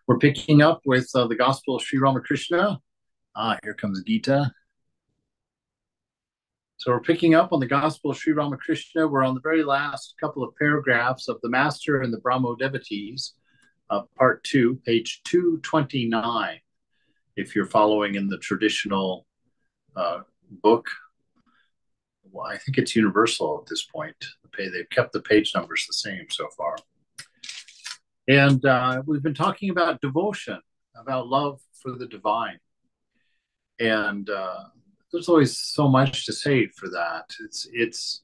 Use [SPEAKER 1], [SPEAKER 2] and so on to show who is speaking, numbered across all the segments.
[SPEAKER 1] We're picking up with the Gospel of Sri Ramakrishna. Here comes Gita. So we're picking up on the Gospel of Sri Ramakrishna. We're on the very last couple of paragraphs of the Master and the Brahmo devotees, part 2, page 229. If you're following in the traditional book, well, I think it's universal at this point. They've kept the page numbers the same so far. And we've been talking about devotion, about love for the divine. And there's always so much to say for that. It's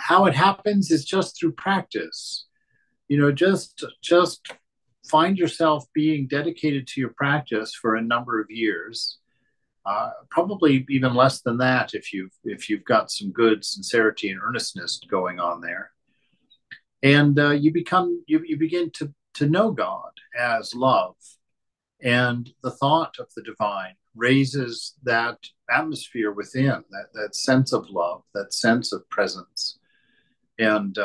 [SPEAKER 1] how it happens is just through practice. Just find yourself being dedicated to your practice for a number of years. Probably even less than that if you've got some good sincerity and earnestness going on there. And you begin to know God as love, and the thought of the divine raises that atmosphere within, that sense of love, that sense of presence. And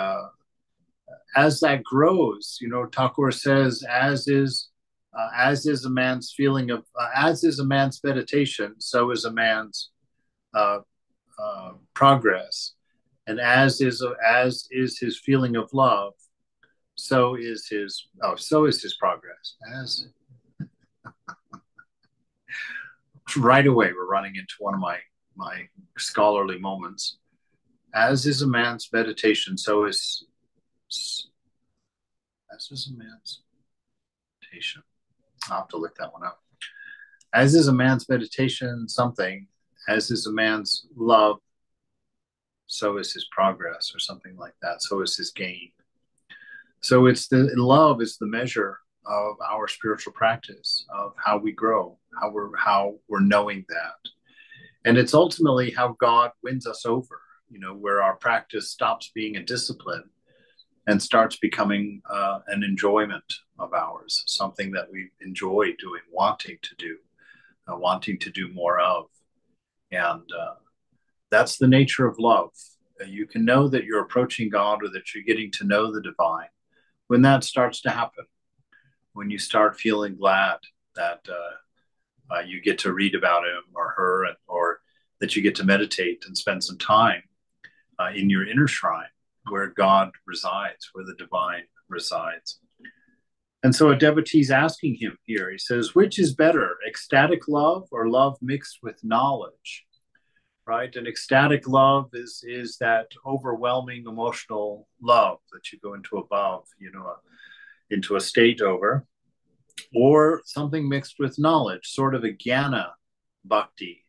[SPEAKER 1] as that grows, Thakur says, as is a man's feeling of, as is a man's meditation, so is a man's progress. And as is his feeling of love, so is his progress. As right away, we're running into one of my scholarly moments. As is a man's meditation, so is as is a man's meditation. I'll have to look that one up. As is a man's meditation, something. As is a man's love, so is his progress, or something like that. So is his gain. So love is the measure of our spiritual practice, of how we grow, how we're knowing that. And it's ultimately how God wins us over, where our practice stops being a discipline and starts becoming an enjoyment of ours, something that we enjoy doing, wanting to do more of. And that's the nature of love. You can know that you're approaching God, or that you're getting to know the divine when that starts to happen, when you start feeling glad that you get to read about him or her, or that you get to meditate and spend some time in your inner shrine where God resides, where the divine resides. And so a devotee's asking him here, he says, which is better, ecstatic love or love mixed with knowledge? Right? And ecstatic love is that overwhelming emotional love that you go into above, into a state over, or something mixed with knowledge, sort of a jnana bhakti,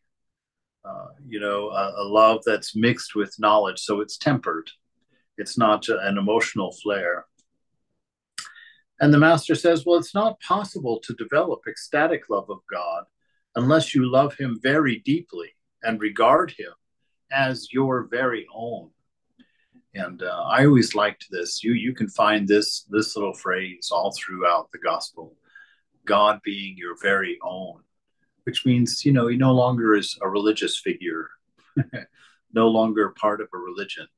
[SPEAKER 1] a love that's mixed with knowledge. So it's tempered. It's not an emotional flare. And the master says, well, it's not possible to develop ecstatic love of God unless you love him very deeply and regard him as your very own. And I always liked this. You can find this little phrase all throughout the gospel, God being your very own, which means, he no longer is a religious figure, no longer part of a religion.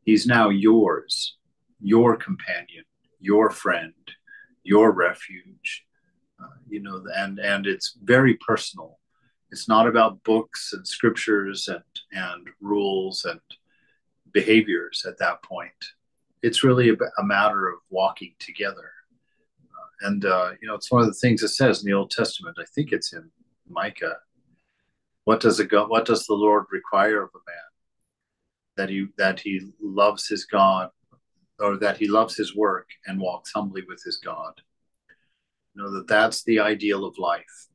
[SPEAKER 1] He's now yours, your companion, your friend, your refuge, and it's very personal. It's not about books and scriptures and rules and behaviors at that point. It's really a matter of walking together. And it's one of the things it says in the Old Testament. I think it's in Micah. What does the Lord require of a man? That he loves his God, or that he loves his work and walks humbly with his God. That's the ideal of life.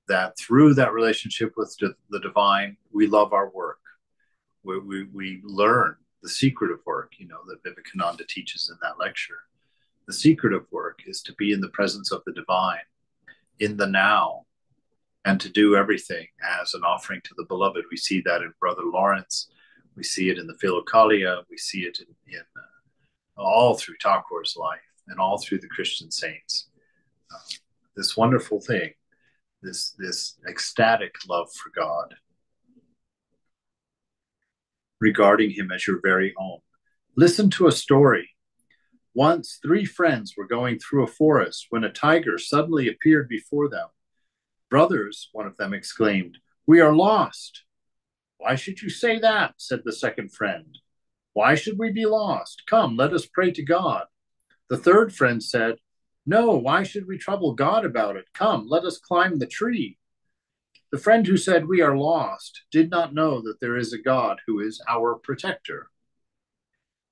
[SPEAKER 1] That through that relationship with the divine, we love our work. We learn the secret of work, that Vivekananda teaches in that lecture. The secret of work is to be in the presence of the divine, in the now, and to do everything as an offering to the beloved. We see that in Brother Lawrence. We see it in the Philokalia. We see it in all through Thakur's life and all through the Christian saints. This wonderful thing, this ecstatic love for God, regarding him as your very own. Listen to a story. Once 3 friends were going through a forest when a tiger suddenly appeared before them. Brothers, one of them exclaimed, we are lost. Why should you say that? Said the second friend. Why should we be lost? Come, let us pray to God. The third friend said, no, why should we trouble God about it? Come, let us climb the tree. The friend who said we are lost did not know that there is a God who is our protector.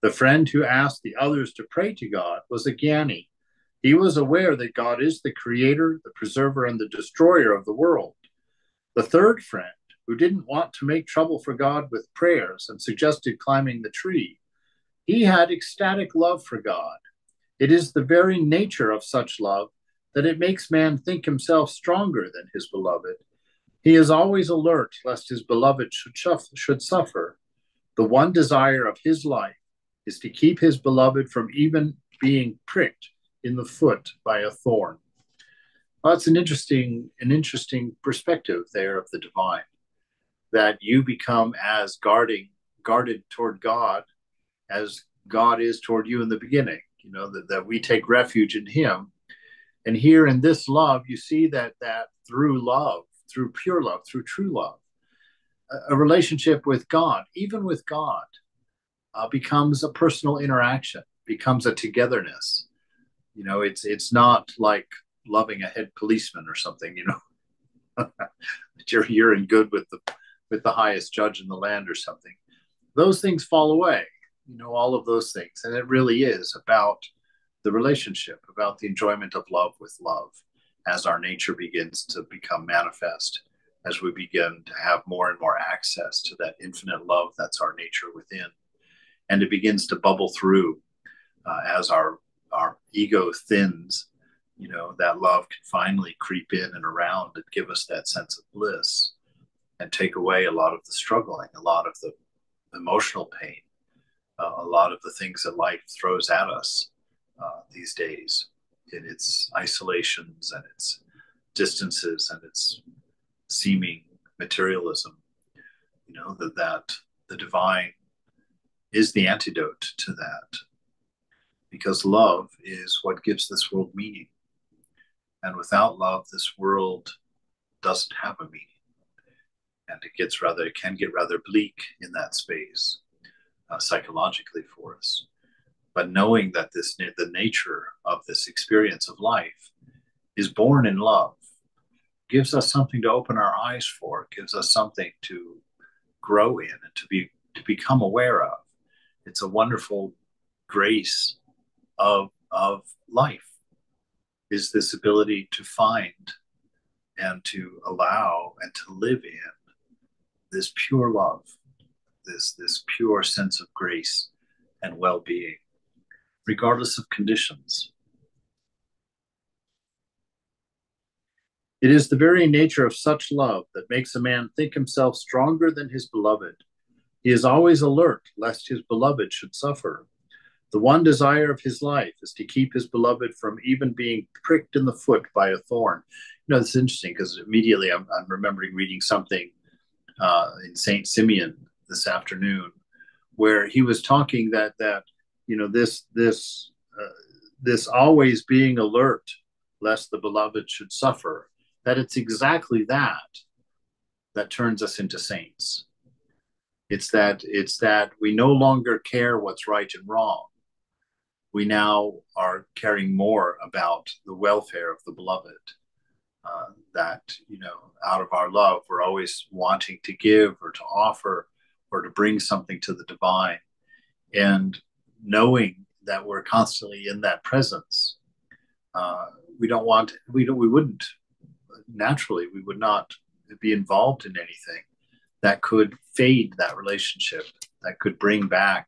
[SPEAKER 1] The friend who asked the others to pray to God was a Gyani. He was aware that God is the creator, the preserver, and the destroyer of the world. The third friend, who didn't want to make trouble for God with prayers and suggested climbing the tree, he had ecstatic love for God. It is the very nature of such love that it makes man think himself stronger than his beloved. He is always alert lest his beloved should suffer. The one desire of his life is to keep his beloved from even being pricked in the foot by a thorn. Well, that's an interesting perspective there of the divine, that you become as guarded toward God as God is toward you in the beginning. That we take refuge in him. And here in this love, you see that through love, through pure love, through true love, a relationship with God, even with God, becomes a personal interaction, becomes a togetherness. It's not like loving a head policeman or something, that you're in good with the highest judge in the land or something. Those things fall away, all of those things. And it really is about the relationship, about the enjoyment of love with love, as our nature begins to become manifest, as we begin to have more and more access to that infinite love that's our nature within. And it begins to bubble through as our ego thins. That love can finally creep in and around and give us that sense of bliss and take away a lot of the struggling, a lot of the emotional pain, a lot of the things that life throws at us these days in its isolations and its distances and its seeming materialism. That the divine is the antidote to that, because love is what gives this world meaning. And without love, this world doesn't have a meaning. And it can get rather bleak in that space, psychologically for us. But knowing that the nature of this experience of life is born in love, gives us something to open our eyes for, gives us something to grow in and to become aware of. It's a wonderful grace of life, is this ability to find and to allow and to live in this pure love, this pure sense of grace and well-being, regardless of conditions. It is the very nature of such love that makes a man think himself stronger than his beloved. He is always alert lest his beloved should suffer. The one desire of his life is to keep his beloved from even being pricked in the foot by a thorn. It's interesting because immediately I'm remembering reading something in Saint Simeon this afternoon, where he was talking that this always being alert lest the beloved should suffer, that it's exactly that turns us into saints. It's that we no longer care what's right and wrong. We now are caring more about the welfare of the beloved. That, out of our love, we're always wanting to give or to offer or to bring something to the divine. And knowing that we're constantly in that presence, we wouldn't naturally, we would not be involved in anything that could fade that relationship, that could bring back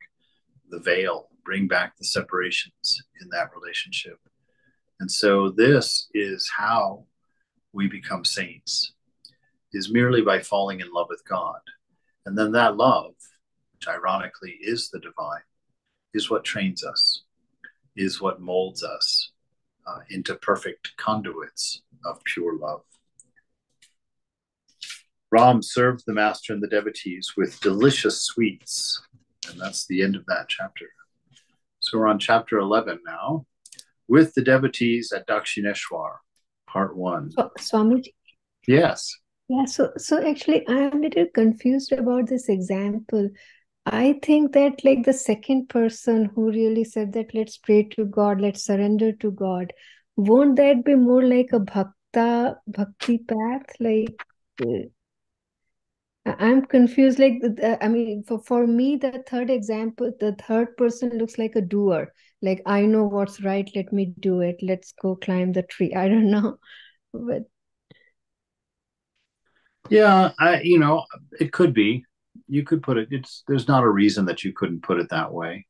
[SPEAKER 1] the veil, bring back the separations in that relationship. And so this is how we become saints, is merely by falling in love with God. And then that love, which ironically is the divine, is what trains us, is what molds us into perfect conduits of pure love. Ram served the master and the devotees with delicious sweets. And that's the end of that chapter. So we're on chapter 11 now, with the devotees at Dakshineshwar, part 1.
[SPEAKER 2] Swamiji.
[SPEAKER 1] Yes.
[SPEAKER 2] Yeah, so actually I'm a little confused about this example. I think that like the second person who really said that let's pray to God, let's surrender to God, won't that be more like a bhakti path? Like I'm confused. Like I mean, for me, the third example, the third person looks like a doer. Like I know what's right, let me do it. Let's go climb the tree. I don't know, but
[SPEAKER 1] Yeah, it could be. You could put it, there's not a reason that you couldn't put it that way.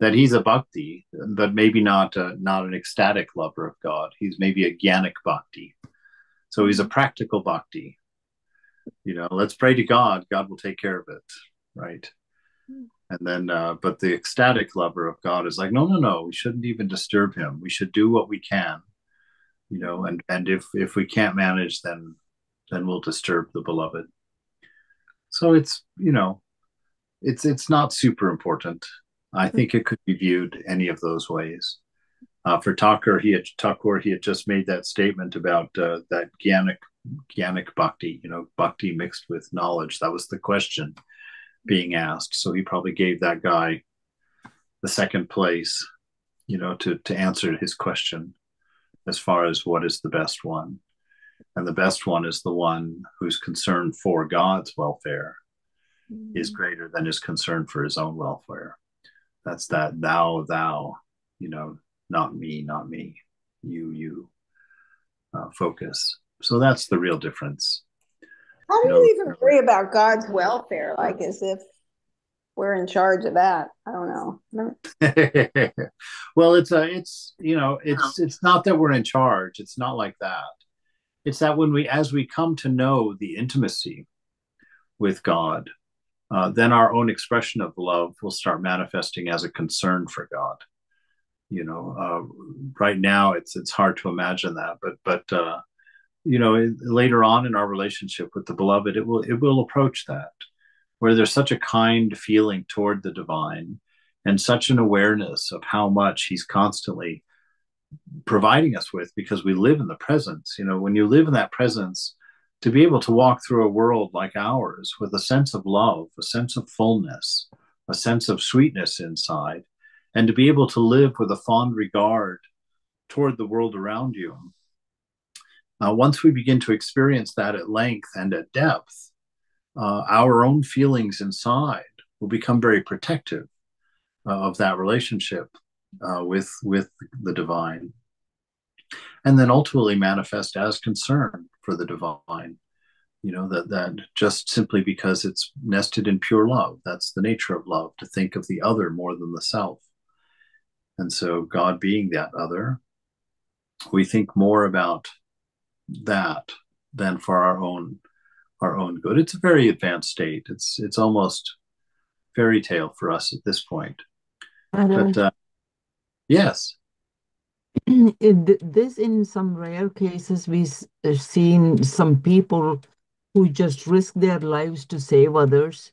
[SPEAKER 1] That he's a bhakti, but maybe not an ecstatic lover of God. He's maybe a jnanic bhakti. So he's a practical bhakti. Let's pray to God. God will take care of it, right? And then, but the ecstatic lover of God is like, no, no, no. We shouldn't even disturb him. We should do what we can, and if we can't manage, then we'll disturb the beloved. So it's not super important. I think it could be viewed any of those ways. For Thakur, he had just made that statement about that Jnanic bhakti, bhakti mixed with knowledge. That was the question being asked. So he probably gave that guy the second place, to answer his question as far as what is the best one. And the best one is the one whose concern for God's welfare is greater than his concern for his own welfare. That's that thou, not me, you focus. So that's the real difference.
[SPEAKER 3] How do
[SPEAKER 1] You know,
[SPEAKER 3] you even worry about God's welfare? Like as if we're in charge of that. I don't know.
[SPEAKER 1] well, it's not that we're in charge. It's not like that. It's that as we come to know the intimacy with God, then our own expression of love will start manifesting as a concern for God. Right now it's hard to imagine that, but later on in our relationship with the beloved, it will approach that, where there's such a kind feeling toward the divine and such an awareness of how much he's constantly providing us with, because we live in the presence. When you live in that presence, to be able to walk through a world like ours with a sense of love, a sense of fullness, a sense of sweetness inside, and to be able to live with a fond regard toward the world around you. Once we begin to experience that at length and at depth, our own feelings inside will become very protective of that relationship with the divine, and then ultimately manifest as concern for the divine. That just simply because it's nested in pure love. That's the nature of love, to think of the other more than the self. And so God being that other, we think more about that than for our own good. It's a very advanced state. It's almost fairy tale for us at this point. But yes.
[SPEAKER 4] This, in some rare cases, we've seen some people who just risk their lives to save others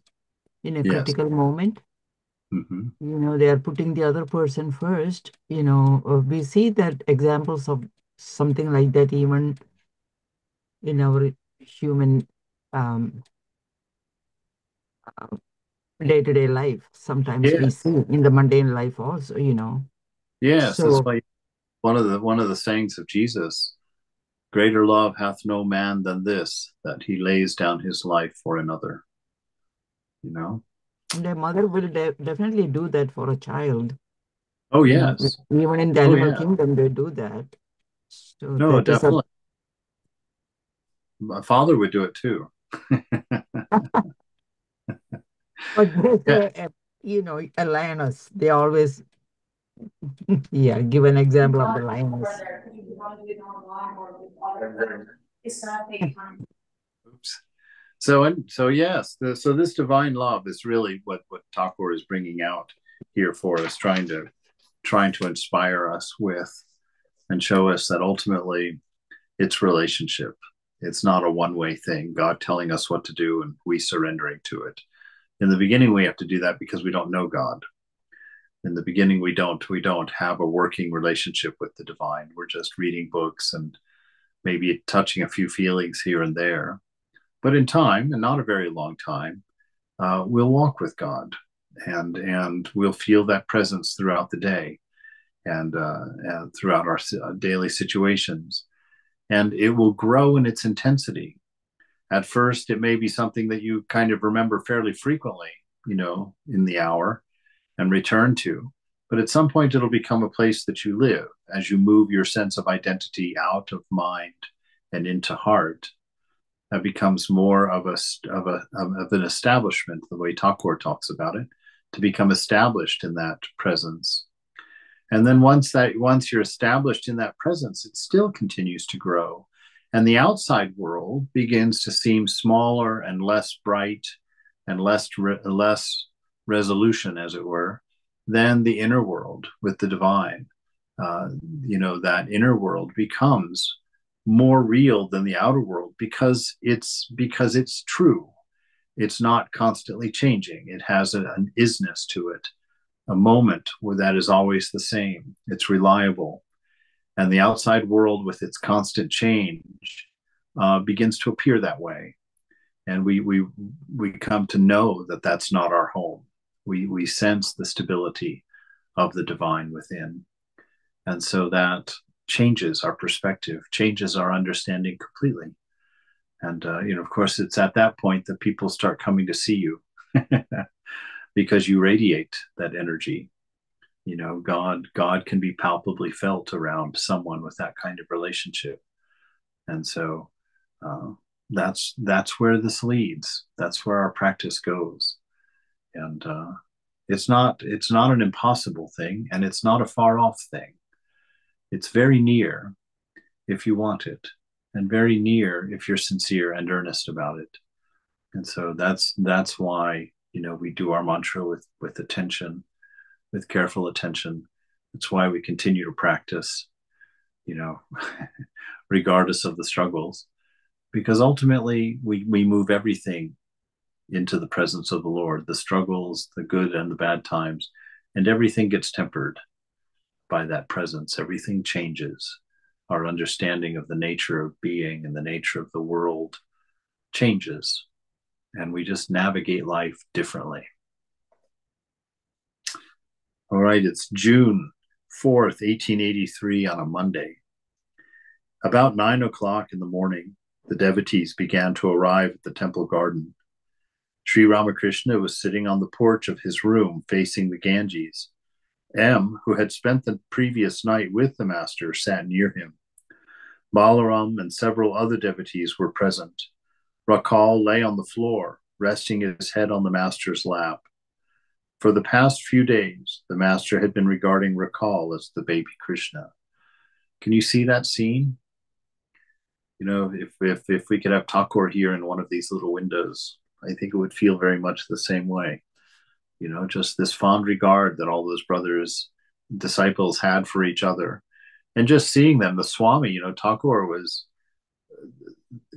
[SPEAKER 4] in a
[SPEAKER 1] Yes.
[SPEAKER 4] critical moment.
[SPEAKER 1] Mm-hmm.
[SPEAKER 4] They are putting the other person first. We see that examples of something like that even in our human um, day-to-day life. Sometimes we
[SPEAKER 1] Yeah.
[SPEAKER 4] see in the mundane life also.
[SPEAKER 1] Yes. That's
[SPEAKER 4] So,
[SPEAKER 1] why one of the sayings of Jesus: greater love hath no man than this, that he lays down his life for another.
[SPEAKER 4] and a mother will definitely do that for a child.
[SPEAKER 1] Oh
[SPEAKER 4] You know,
[SPEAKER 1] yes.
[SPEAKER 4] even in the
[SPEAKER 1] Oh
[SPEAKER 4] animal
[SPEAKER 1] yeah.
[SPEAKER 4] kingdom, they do that. So
[SPEAKER 1] No,
[SPEAKER 4] that is a,
[SPEAKER 1] definitely. My father would do it too.
[SPEAKER 4] but there's
[SPEAKER 1] Yeah.
[SPEAKER 4] a lioness. They always, yeah, give an example of the lioness.
[SPEAKER 1] Oops. So yes, so this divine love is really what Thakur is bringing out here for us, trying to inspire us with, and show us that ultimately it's relationship. It's not a one-way thing. God telling us what to do and we surrendering to it. In the beginning, we have to do that because we don't know God. In the beginning, we don't have a working relationship with the divine. We're just reading books and maybe touching a few feelings here and there. But in time, and not a very long time, we'll walk with God, and we'll feel that presence throughout the day and throughout our daily situations. And it will grow in its intensity. At first, it may be something that you kind of remember fairly frequently, in the hour and return to. But at some point, it'll become a place that you live as you move your sense of identity out of mind and into heart. That becomes more of an establishment, the way Thakur talks about it, to become established in that presence. And then once you're established in that presence, it still continues to grow. And the outside world begins to seem smaller and less bright and less resolution, as it were, than the inner world with the divine. That inner world becomes more real than the outer world because it's true. It's not constantly changing. It has an isness to it, a moment where that is always the same. It's reliable. And the outside world with its constant change begins to appear that way. And we come to know that that's not our home. We sense the stability of the divine within. And so that changes our perspective, changes our understanding completely. And, of course, it's at that point that people start coming to see you because you radiate that energy. God can be palpably felt around someone with that kind of relationship. And so that's where this leads. That's where our practice goes. And it's not an impossible thing, and it's not a far off thing. It's very near if you want it, and very near if you're sincere and earnest about it. And so that's why we do our mantra with attention, with careful attention. It's why we continue to practice, regardless of the struggles, because ultimately we move everything into the presence of the Lord, the struggles, the good and the bad times, and everything gets tempered by that presence. Everything changes. Our understanding of the nature of being and the nature of the world changes, and we just navigate life differently. All right, it's June 4th, 1883 on a Monday. About 9 o'clock in the morning, the devotees began to arrive at the temple garden. Sri Ramakrishna was sitting on the porch of his room facing the Ganges. M, who had spent the previous night with the master, sat near him. Balaram and several other devotees were present. Rakal lay on the floor, resting his head on the master's lap. For the past few days, the master had been regarding Rakal as the baby Krishna. Can you see that scene? If we could have Thakur here in one of these little windows, I think it would feel very much the same way. Just this fond regard that all those disciples had for each other. And just seeing them, the Swami, Thakur was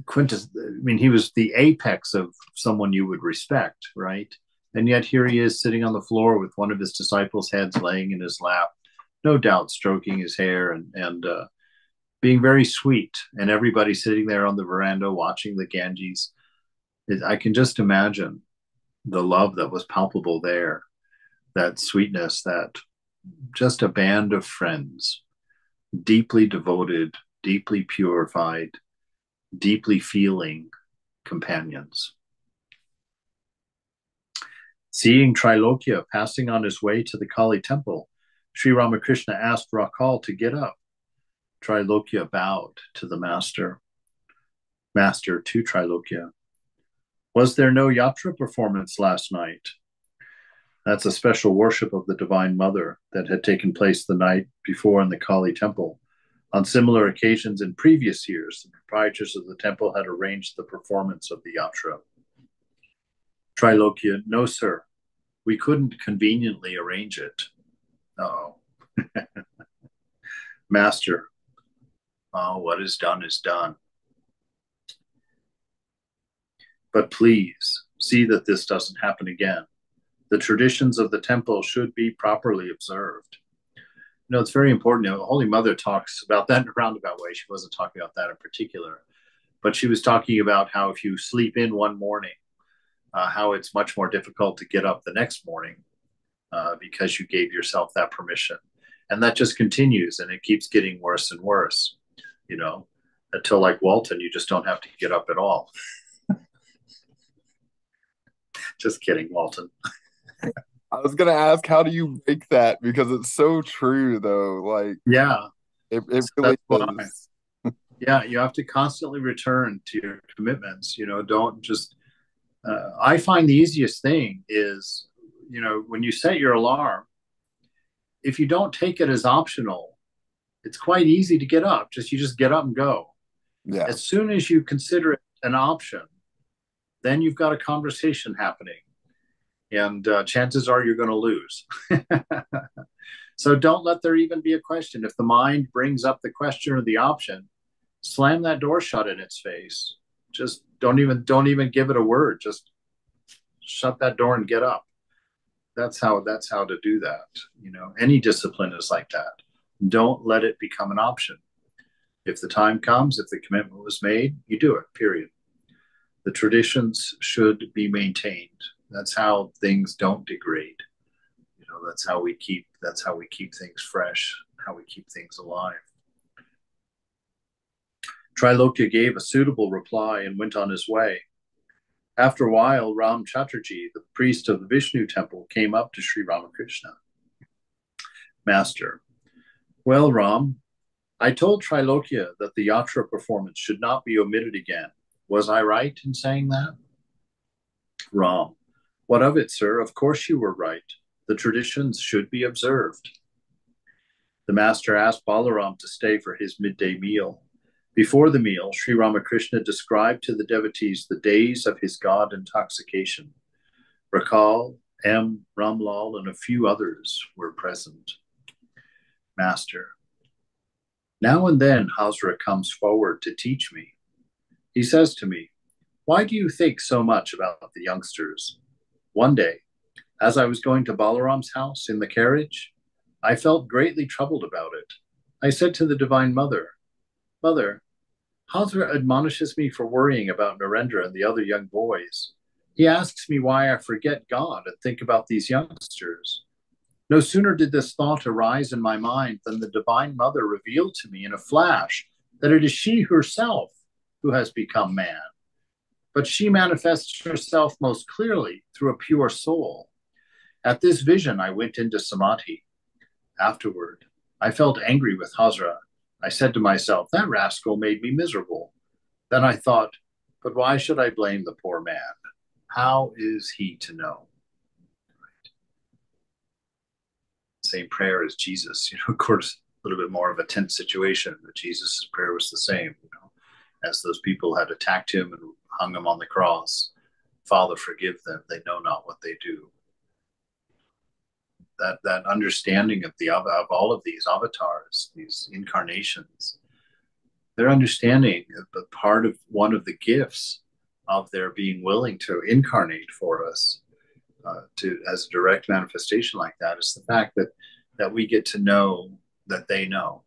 [SPEAKER 1] he was the apex of someone you would respect, right? And yet here he is sitting on the floor with one of his disciples' heads laying in his lap, no doubt stroking his hair and being very sweet. And everybody sitting there on the veranda watching the Ganges. I can just imagine the love that was palpable there, that sweetness, that just a band of friends, deeply devoted, deeply purified, deeply feeling companions. Seeing Trilokya passing on his way to the Kali temple, Sri Ramakrishna asked Rakal to get up. Trilokya bowed to the master. Master to Trilokya. Was there no yatra performance last night? That's a special worship of the Divine Mother that had taken place the night before in the Kali temple. On similar occasions in previous years, the proprietors of the temple had arranged the performance of the yatra. Trilokya, no, sir. We couldn't conveniently arrange it. Oh. Master, what is done is done. But please, see that this doesn't happen again. The traditions of the temple should be properly observed. You know, it's very important. You know, the Holy Mother talks about that in a roundabout way. She wasn't talking about that in particular, but she was talking about how if you sleep in one morning, how it's much more difficult to get up the next morning because you gave yourself that permission. And that just continues, and it keeps getting worse and worse, you know, until like Walton, you just don't have to get up at all. Just kidding, Walton.
[SPEAKER 5] I was gonna ask, how do you break that? Because it's so true, though. Like,
[SPEAKER 1] Yeah,
[SPEAKER 5] it
[SPEAKER 1] so
[SPEAKER 5] really
[SPEAKER 1] that's why.
[SPEAKER 5] is.
[SPEAKER 1] Yeah, you have to constantly return to your commitments. You know, don't just. I find the easiest thing is, you know, when you set your alarm, if you don't take it as optional, it's quite easy to get up. You just get up and go.
[SPEAKER 5] Yeah.
[SPEAKER 1] As soon as you consider it an option, then you've got a conversation happening, and chances are you're going to lose. So don't let there even be a question. If the mind brings up the question or the option, slam that door shut in its face. Just don't even give it a word. Just shut that door and get up. That's how to do that. You know, any discipline is like that. Don't let it become an option. If the time comes, if the commitment was made, you do it, period. The traditions should be maintained. That's how things don't degrade. You know, that's how we keep things fresh, how we keep things alive. Trilokya gave a suitable reply and went on his way. After a while, Ram Chatterjee, the priest of the Vishnu temple, came up to Sri Ramakrishna. Master, well, Ram, I told Trilokya that the yatra performance should not be omitted again. Was I right in saying that? Ram, what of it, sir? Of course you were right. The traditions should be observed. The master asked Balaram to stay for his midday meal. Before the meal, Sri Ramakrishna described to the devotees the days of his god intoxication. Rakal, M. Ramlal, and a few others were present. Master, now and then Hazra comes forward to teach me. He says to me, why do you think so much about the youngsters? One day, as I was going to Balaram's house in the carriage, I felt greatly troubled about it. I said to the Divine Mother, Mother, Hazra admonishes me for worrying about Narendra and the other young boys. He asks me why I forget God and think about these youngsters. No sooner did this thought arise in my mind than the Divine Mother revealed to me in a flash that it is she herself who has become man. But she manifests herself most clearly through a pure soul. At this vision, I went into samadhi. Afterward, I felt angry with Hazra. I said to myself, that rascal made me miserable. Then I thought, but why should I blame the poor man? How is he to know? Right. Same prayer as Jesus. You know, of course, a little bit more of a tense situation, but Jesus' prayer was the same. You know, as those people had attacked him and hung him on the cross. Father, forgive them. They know not what they do. That understanding of all of these avatars, these incarnations, their understanding of part of one of the gifts of their being willing to incarnate for us, as a direct manifestation like that, is the fact that we get to know that they know.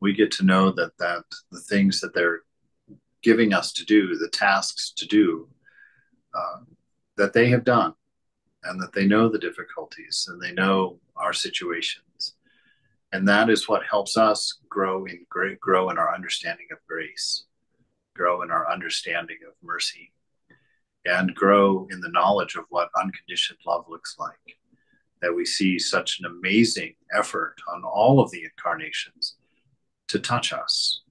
[SPEAKER 1] We get to know that the things that they're giving us to do, the tasks to do, that they have done, and that they know the difficulties and they know our situations. And that is what helps us grow in our understanding of grace, grow in our understanding of mercy, and grow in the knowledge of what unconditioned love looks like. That we see such an amazing effort on all of the incarnations to touch us,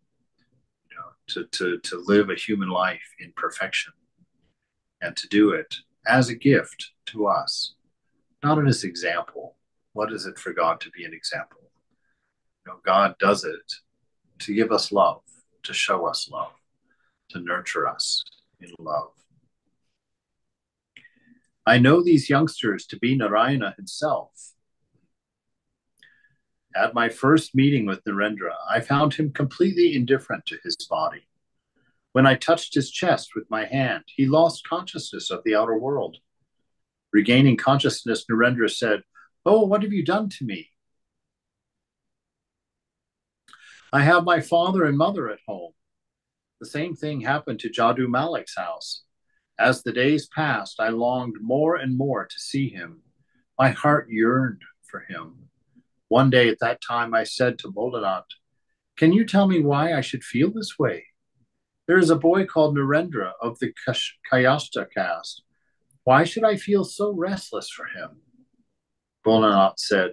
[SPEAKER 1] you know, to live a human life in perfection, and to do it as a gift to us, not as an example. What is it for God to be an example? You know, God does it to give us love, to show us love, to nurture us in love. I know these youngsters to be Narayana himself. At my first meeting with Narendra, I found him completely indifferent to his body. When I touched his chest with my hand, he lost consciousness of the outer world. Regaining consciousness, Narendra said, "Oh, what have you done to me? I have my father and mother at home." The same thing happened to Jadu Malik's house. As the days passed, I longed more and more to see him. My heart yearned for him. One day at that time, I said to Bholenath, "Can you tell me why I should feel this way? There is a boy called Narendra of the Kayasta caste. Why should I feel so restless for him?" Bholenath said,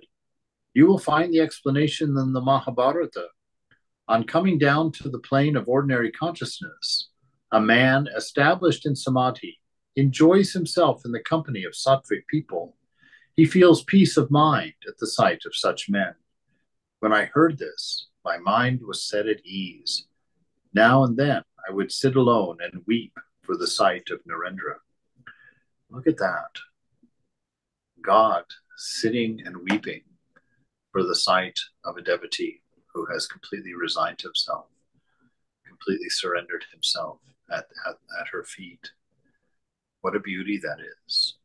[SPEAKER 1] "You will find the explanation in the Mahabharata. On coming down to the plane of ordinary consciousness, a man established in samadhi enjoys himself in the company of sattvic people. He feels peace of mind at the sight of such men. When I heard this, my mind was set at ease. Now and then I would sit alone and weep for the sight of Narendra." Look at that. God sitting and weeping for the sight of a devotee who has completely resigned himself, completely surrendered himself at her feet. What a beauty that is.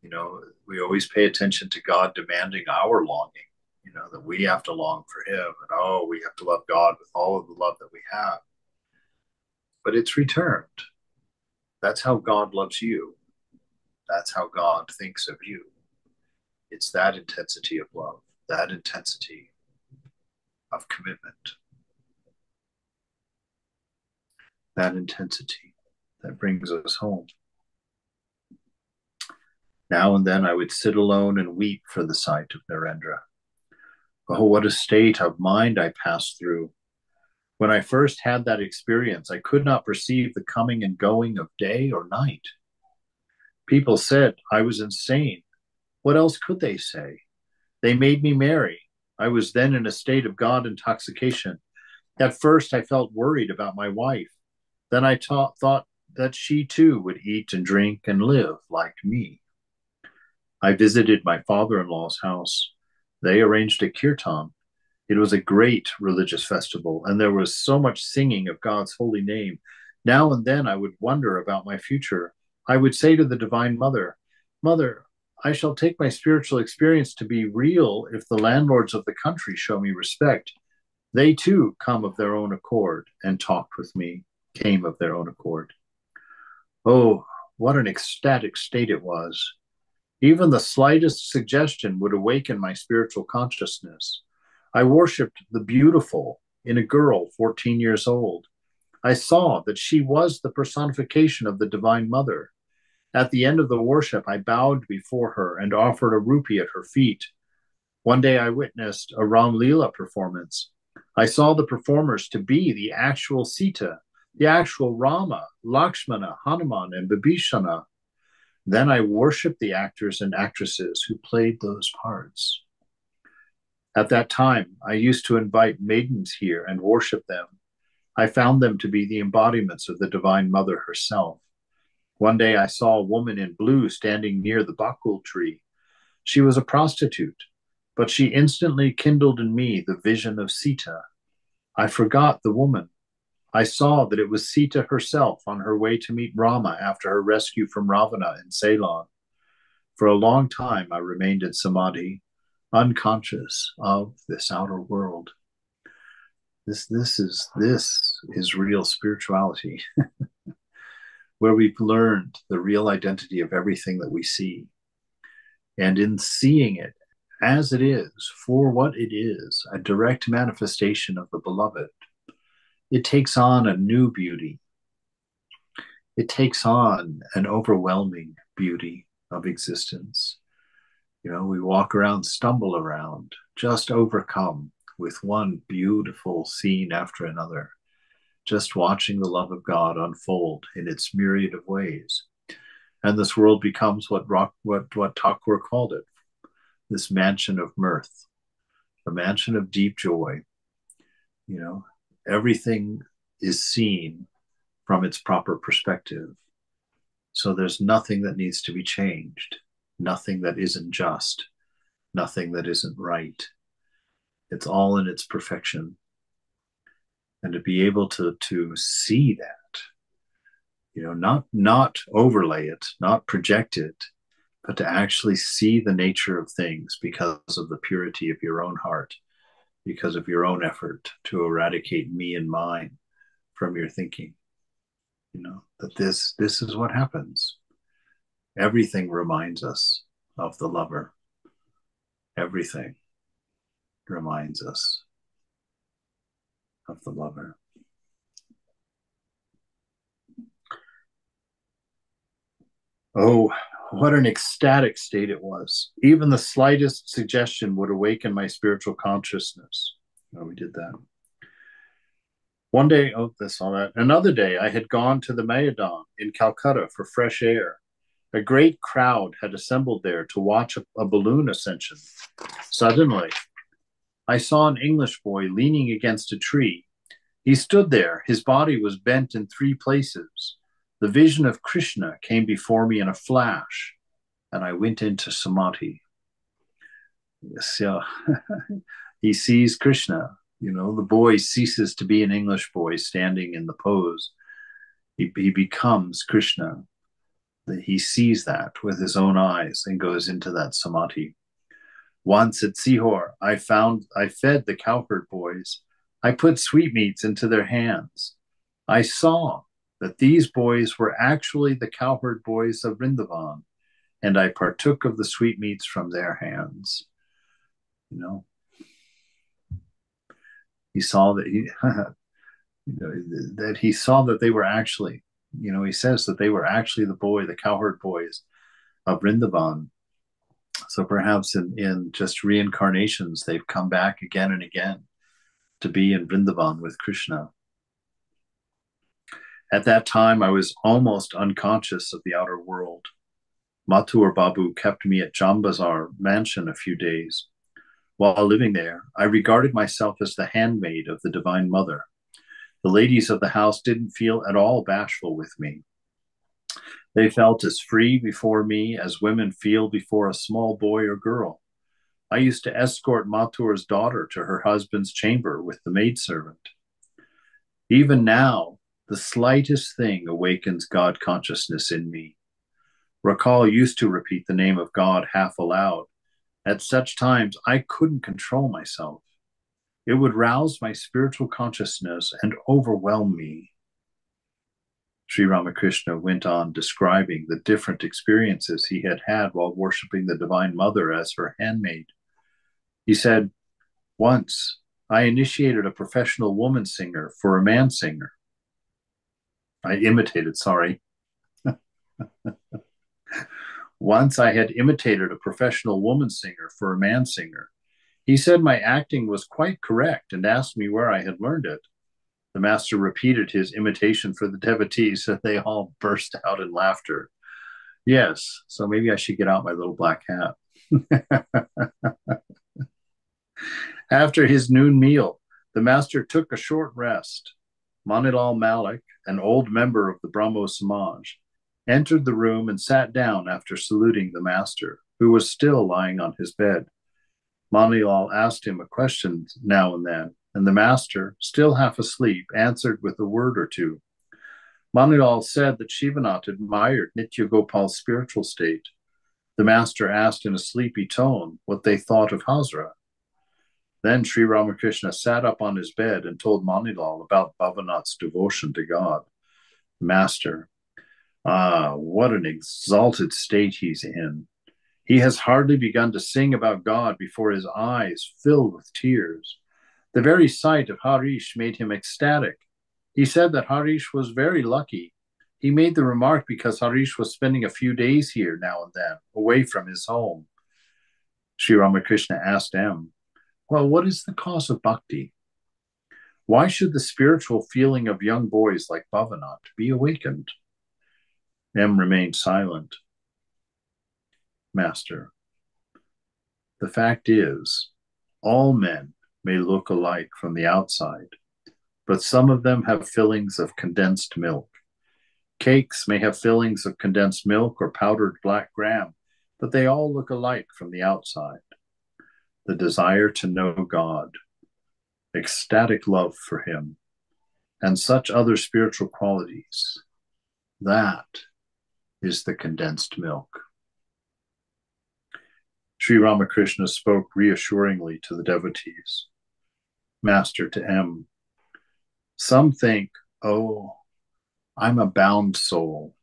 [SPEAKER 1] You know, we always pay attention to God demanding our longing, you know, that we have to long for him, and oh, we have to love God with all of the love that we have. But it's returned. That's how God loves you. That's how God thinks of you. It's that intensity of love, that intensity of commitment, that intensity that brings us home. Now and then I would sit alone and weep for the sight of Narendra. Oh, what a state of mind I passed through. When I first had that experience, I could not perceive the coming and going of day or night. People said I was insane. What else could they say? They made me merry. I was then in a state of God intoxication. At first, I felt worried about my wife. Then I thought that she too would eat and drink and live like me. I visited my father-in-law's house. They arranged a kirtan. It was a great religious festival, and there was so much singing of God's holy name. Now and then I would wonder about my future. I would say to the Divine Mother, "Mother, I shall take my spiritual experience to be real if the landlords of the country show me respect. They too come of their own accord and talked with me, came of their own accord." Oh, what an ecstatic state it was. Even the slightest suggestion would awaken my spiritual consciousness. I worshipped the beautiful in a girl 14 years old. I saw that she was the personification of the Divine Mother. At the end of the worship, I bowed before her and offered a rupee at her feet. One day I witnessed a Ram Leela performance. I saw the performers to be the actual Sita, the actual Rama, Lakshmana, Hanuman, and Vibhishana. Then I worshipped the actors and actresses who played those parts. At that time, I used to invite maidens here and worship them. I found them to be the embodiments of the Divine Mother herself. One day I saw a woman in blue standing near the bakul tree. She was a prostitute, but she instantly kindled in me the vision of Sita. I forgot the woman. I saw that it was Sita herself on her way to meet Rama after her rescue from Ravana in Ceylon. For a long time I remained in samadhi, unconscious of this outer world. This is real spirituality, where we've learned the real identity of everything that we see. And in seeing it as it is, for what it is, a direct manifestation of the beloved, it takes on a new beauty. It takes on an overwhelming beauty of existence. You know, we walk around, stumble around, just overcome with one beautiful scene after another, just watching the love of God unfold in its myriad of ways. And this world becomes what Thakur called it, this mansion of mirth, a mansion of deep joy. You know, everything is seen from its proper perspective. So there's nothing that needs to be changed, nothing that isn't just, nothing that isn't right. It's all in its perfection. And to be able to see that, you know, not overlay it, not project it, but to actually see the nature of things because of the purity of your own heart, because of your own effort to eradicate me and mine from your thinking. That this is what happens. Everything reminds us of the lover. Everything reminds us of the lover. Oh, what an ecstatic state it was. Even the slightest suggestion would awaken my spiritual consciousness. Oh, we did that. One day, another day, I had gone to the Maidan in Calcutta for fresh air. A great crowd had assembled there to watch a balloon ascension. Suddenly, I saw an English boy leaning against a tree. He stood there. His body was bent in 3 places. The vision of Krishna came before me in a flash, and I went into samadhi. So he sees Krishna. The boy ceases to be an English boy standing in the pose. He becomes Krishna. He sees that with his own eyes and goes into that samadhi. Once at Sihor, I fed the cowherd boys. I put sweetmeats into their hands. I saw that these boys were actually the cowherd boys of Vrindavan, and I partook of the sweetmeats from their hands. He saw that he saw that they were actually, he says that they were actually the cowherd boys of Vrindavan. So perhaps in just reincarnations, they've come back again and again to be in Vrindavan with Krishna. At that time, I was almost unconscious of the outer world. Mathur Babu kept me at Jambazar mansion a few days. While living there, I regarded myself as the handmaid of the Divine Mother. The ladies of the house didn't feel at all bashful with me. They felt as free before me as women feel before a small boy or girl. I used to escort Mathur's daughter to her husband's chamber with the maidservant. Even now, the slightest thing awakens God consciousness in me. Rakal used to repeat the name of God half aloud. At such times, I couldn't control myself. It would rouse my spiritual consciousness and overwhelm me. Sri Ramakrishna went on describing the different experiences he had had while worshiping the Divine Mother as her handmaid. He said, once I initiated a professional woman singer for a man singer. Once I had imitated a professional woman singer for a man singer. He said my acting was quite correct and asked me where I had learned it. The master repeated his imitation for the devotees, and they all burst out in laughter. Yes, so maybe I should get out my little black hat. After his noon meal, the master took a short rest. Manilal Malik, an old member of the Brahmo Samaj, entered the room and sat down after saluting the master, who was still lying on his bed. Manilal asked him a question now and then, and the master, still half asleep, answered with a word or two. Manilal said that Shivanath admired Nitya Gopal's spiritual state. The master asked in a sleepy tone what they thought of Hazra. Then Sri Ramakrishna sat up on his bed and told Manilal about Bhavanath's devotion to God. Master, what an exalted state he's in. He has hardly begun to sing about God before his eyes filled with tears. The very sight of Harish made him ecstatic. He said that Harish was very lucky. He made the remark because Harish was spending a few days here now and then, away from his home. Sri Ramakrishna asked M, well, what is the cause of bhakti? Why should the spiritual feeling of young boys like Bhavanath be awakened? M remained silent. Master, the fact is, all men may look alike from the outside, but some of them have fillings of condensed milk. Cakes may have fillings of condensed milk or powdered black gram, but they all look alike from the outside. The desire to know God, ecstatic love for him, and such other spiritual qualities, that is the condensed milk. Sri Ramakrishna spoke reassuringly to the devotees. Master to M. Some think, oh, I'm a bound soul.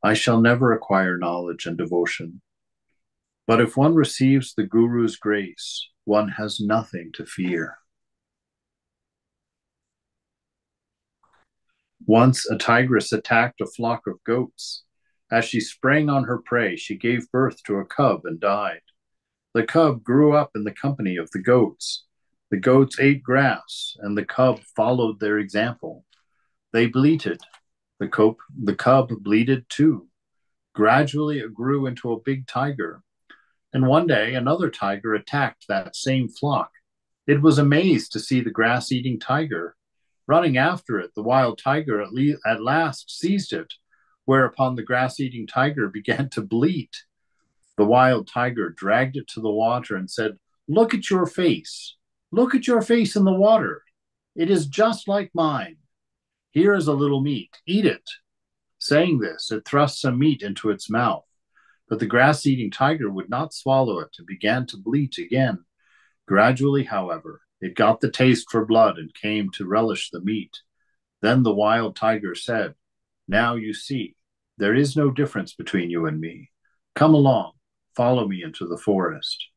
[SPEAKER 1] I shall never acquire knowledge and devotion. But if one receives the Guru's grace, one has nothing to fear. Once a tigress attacked a flock of goats. As she sprang on her prey, she gave birth to a cub and died. The cub grew up in the company of the goats. The goats ate grass, and the cub followed their example. They bleated. The cub bleated too. Gradually, it grew into a big tiger. And one day, another tiger attacked that same flock. It was amazed to see the grass-eating tiger. Running after it, the wild tiger at last seized it, whereupon the grass-eating tiger began to bleat. The wild tiger dragged it to the water and said, "Look at your face. Look at your face in the water. It is just like mine. Here is a little meat. Eat it." Saying this, it thrust some meat into its mouth. But the grass-eating tiger would not swallow it and began to bleat again. Gradually, however, it got the taste for blood and came to relish the meat. Then the wild tiger said, "Now you see, there is no difference between you and me. Come along, follow me into the forest."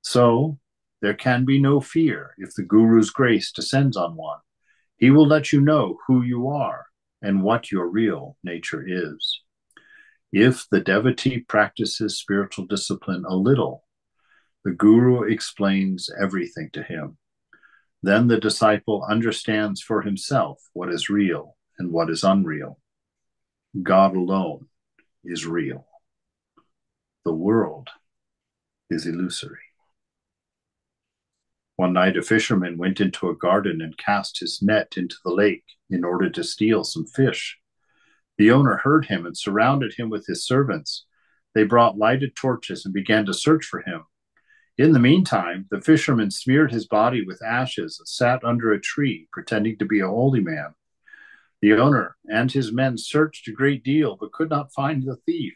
[SPEAKER 1] So, there can be no fear if the Guru's grace descends on one. He will let you know who you are and what your real nature is. If the devotee practices spiritual discipline a little, the Guru explains everything to him. Then the disciple understands for himself what is real and what is unreal. God alone is real. The world is illusory. One night, a fisherman went into a garden and cast his net into the lake in order to steal some fish. The owner heard him and surrounded him with his servants. They brought lighted torches and began to search for him. In the meantime, the fisherman smeared his body with ashes and sat under a tree, pretending to be a holy man. The owner and his men searched a great deal, but could not find the thief.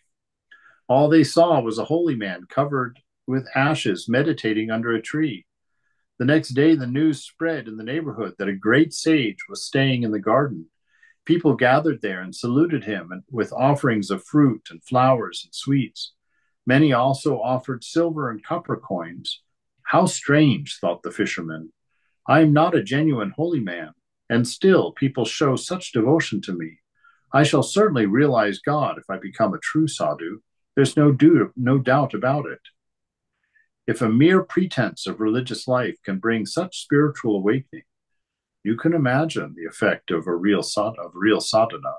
[SPEAKER 1] All they saw was a holy man covered with ashes, meditating under a tree. The next day, the news spread in the neighborhood that a great sage was staying in the garden. People gathered there and saluted him with offerings of fruit and flowers and sweets. Many also offered silver and copper coins. How strange, thought the fisherman. I am not a genuine holy man, and still people show such devotion to me. I shall certainly realize God if I become a true sadhu. There's no doubt about it. If a mere pretense of religious life can bring such spiritual awakening, you can imagine the effect of real sadhana.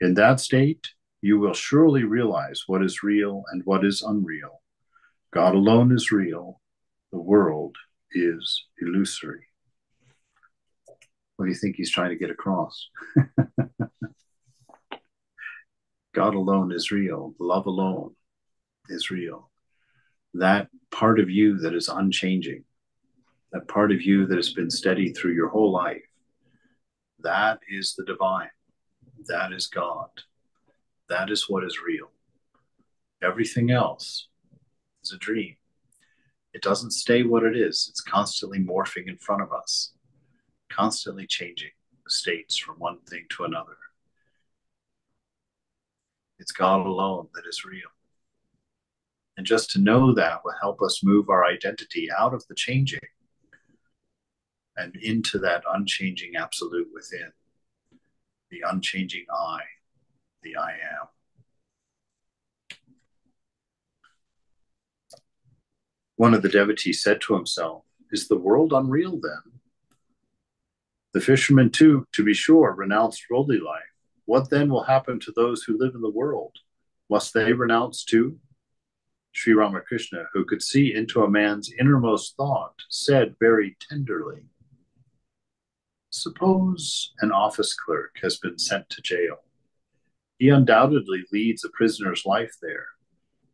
[SPEAKER 1] In that state, you will surely realize what is real and what is unreal. God alone is real. The world is illusory. What do you think he's trying to get across? God alone is real. Love alone is real. That part of you that is unchanging, that part of you that has been steady through your whole life, that is the divine. That is God. That is what is real. Everything else is a dream. It doesn't stay what it is. It's constantly morphing in front of us, constantly changing states from one thing to another. It's God alone that is real. And just to know that will help us move our identity out of the changing and into that unchanging absolute within, the unchanging I, the I am. One of the devotees said to himself, "Is the world unreal then?" The fisherman too, to be sure, renounced worldly life. What then will happen to those who live in the world? Must they renounce too? Sri Ramakrishna, who could see into a man's innermost thought, said very tenderly, "Suppose an office clerk has been sent to jail. He undoubtedly leads a prisoner's life there.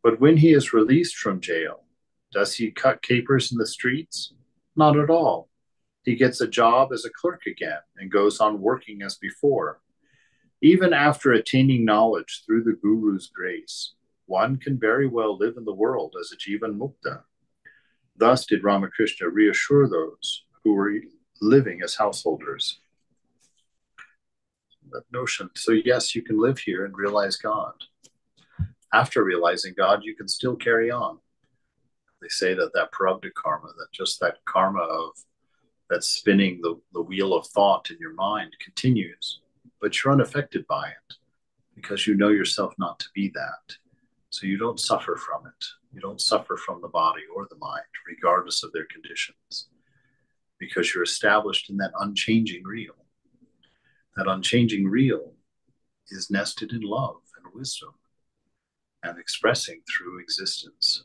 [SPEAKER 1] But when he is released from jail, does he cut capers in the streets? Not at all. He gets a job as a clerk again and goes on working as before. Even after attaining knowledge through the Guru's grace, one can very well live in the world as a Jivan Mukta. Thus did Ramakrishna reassure those who were living as householders. That notion. So yes, you can live here and realize God. After realizing God, you can still carry on. They say that prarabdha karma, that just that karma of that spinning the wheel of thought in your mind continues, but you're unaffected by it because you know yourself not to be that. So you don't suffer from it. You don't suffer from the body or the mind, regardless of their conditions, because you're established in that unchanging real. That unchanging real is nested in love and wisdom and expressing through existence.